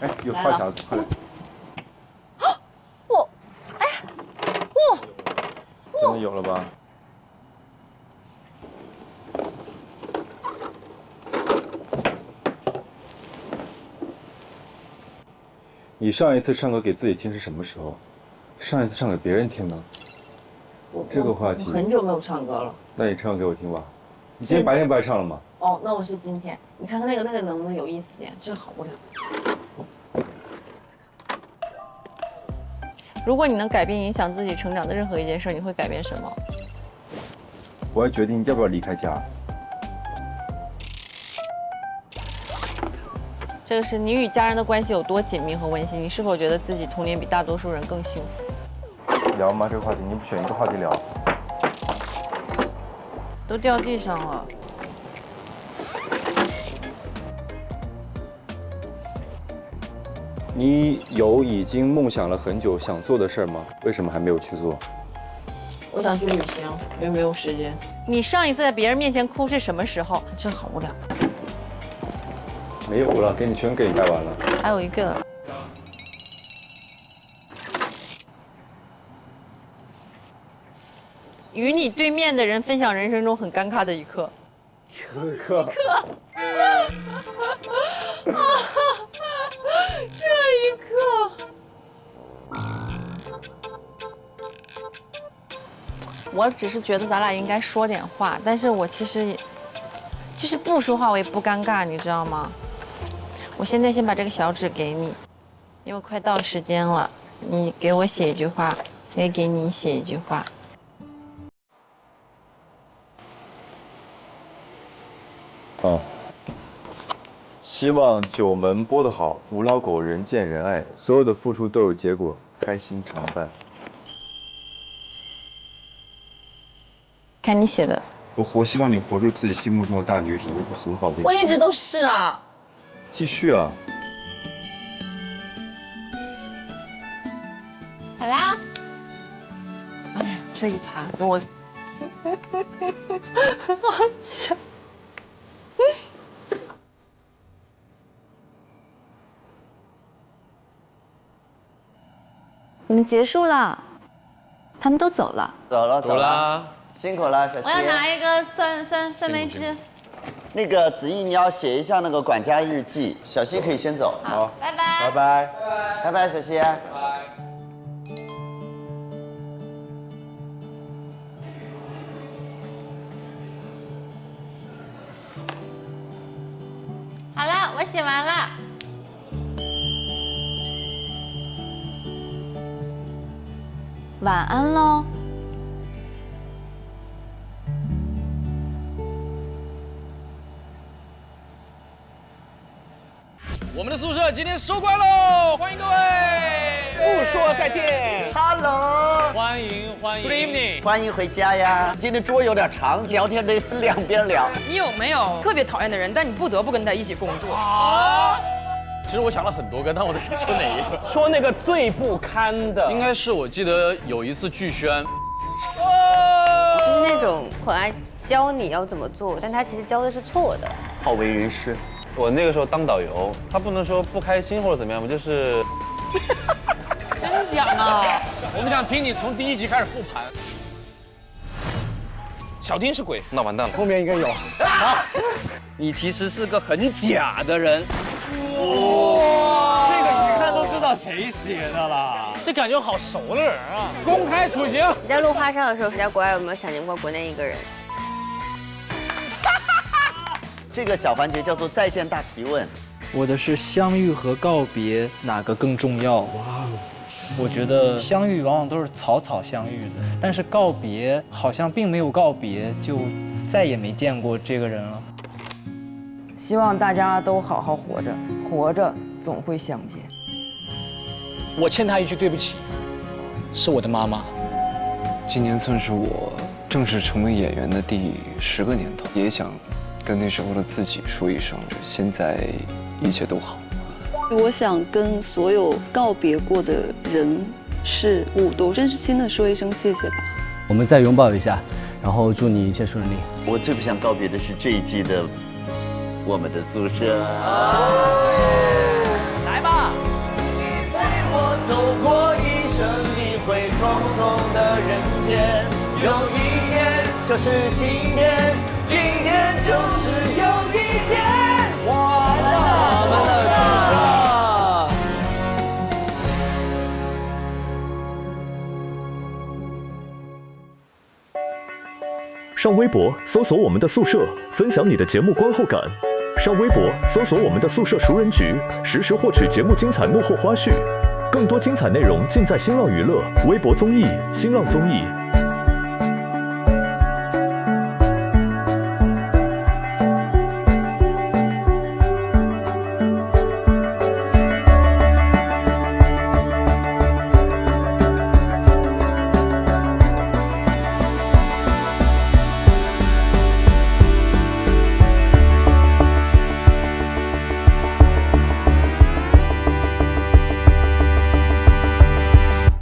哎，有话匣子，快来！真的有了吧？你上一次唱歌给自己听是什么时候？上一次唱给别人听呢？这个话题我很久没有唱歌了。那你唱给我听吧。你今天白天不爱唱了吗？哦，那我是今天。你看看那个能不能有意思点？这个好无聊。如果你能改变影响自己成长的任何一件事，你会改变什么？我要决定要不要离开家。这个是你与家人的关系有多紧密和温馨？你是否觉得自己童年比大多数人更幸福？聊吗？这个话题，你不选一个话题聊。都掉地上了。你有已经梦想了很久想做的事儿吗？为什么还没有去做？我想去旅行，因为没有时间。你上一次在别人面前哭是什么时候？这好无聊。没有了，给你全给你带完了。还有一个。与你对面的人分享人生中很尴尬的一刻。此刻。这一刻，我只是觉得咱俩应该说点话，但是我其实也，就是不说话我也不尴尬，你知道吗？我现在先把这个小纸给你，因为快到时间了，你给我写一句话，我也给你写一句话。哦。希望九门播得好，无老狗人见人爱，所有的付出都有结果，开心常伴。看你写的。我希望你活出自己心目中的大女主，很好的。我一直都是啊。继续啊。好啦。哎呀，这一盘我，好笑。你们结束了，他们都走了。走了，辛苦了，小溪。我要拿一个酸梅汁。那个子毅，你要写一下那个管家日记。小溪可以先走。好，拜拜。拜拜。拜拜，小溪。拜。好了，我写完了。晚安喽。我们的宿舍今天收官喽，欢迎各位。不说再见。Hello， 欢迎欢迎 ，Good evening， 欢迎回家呀。今天桌有点长，聊天得分两边聊。你有没有特别讨厌的人，但你不得不跟他一起工作？其实我想了很多个，但我在说哪一个？说那个最不堪的，应该是我记得有一次剧宣，就是那种很爱教你要怎么做，但他其实教的是错的。好为人师。我那个时候当导游，他不能说不开心或者怎么样，我就是。真假呢？我们想听你从第1集开始复盘。小丁是鬼，那完蛋了。后面应该有。你其实是个很假的人。哇，这个一看都知道谁写的了，这感觉好熟的人啊！公开处刑。你在录花少的时候，在国外有没有想念过国内一个人？这个小环节叫做再见大提问。我的是相遇和告别哪个更重要？哇，我觉得相遇往往都是草草相遇的，但是告别好像并没有告别，就再也没见过这个人了。希望大家都好好活着，活着总会相见。我欠她一句对不起，是我的妈妈。今年算是我正式成为演员的第10个年头，也想跟那时候的自己说一声，现在一切都好。我想跟所有告别过的人事物都真心的说一声谢谢吧。我们再拥抱一下，然后祝你一切顺利。我最不想告别的是这一季的我们的宿舍。来吧！你陪我走过一生，你会匆匆的人间。有一天就是今天，今天就是有一天。我们的宿舍。上微博搜索我们的宿舍，分享你的节目观后感。上微博搜索我们的宿舍熟人局，实时获取节目精彩幕后花絮。更多精彩内容尽在新浪娱乐、微博综艺、新浪综艺。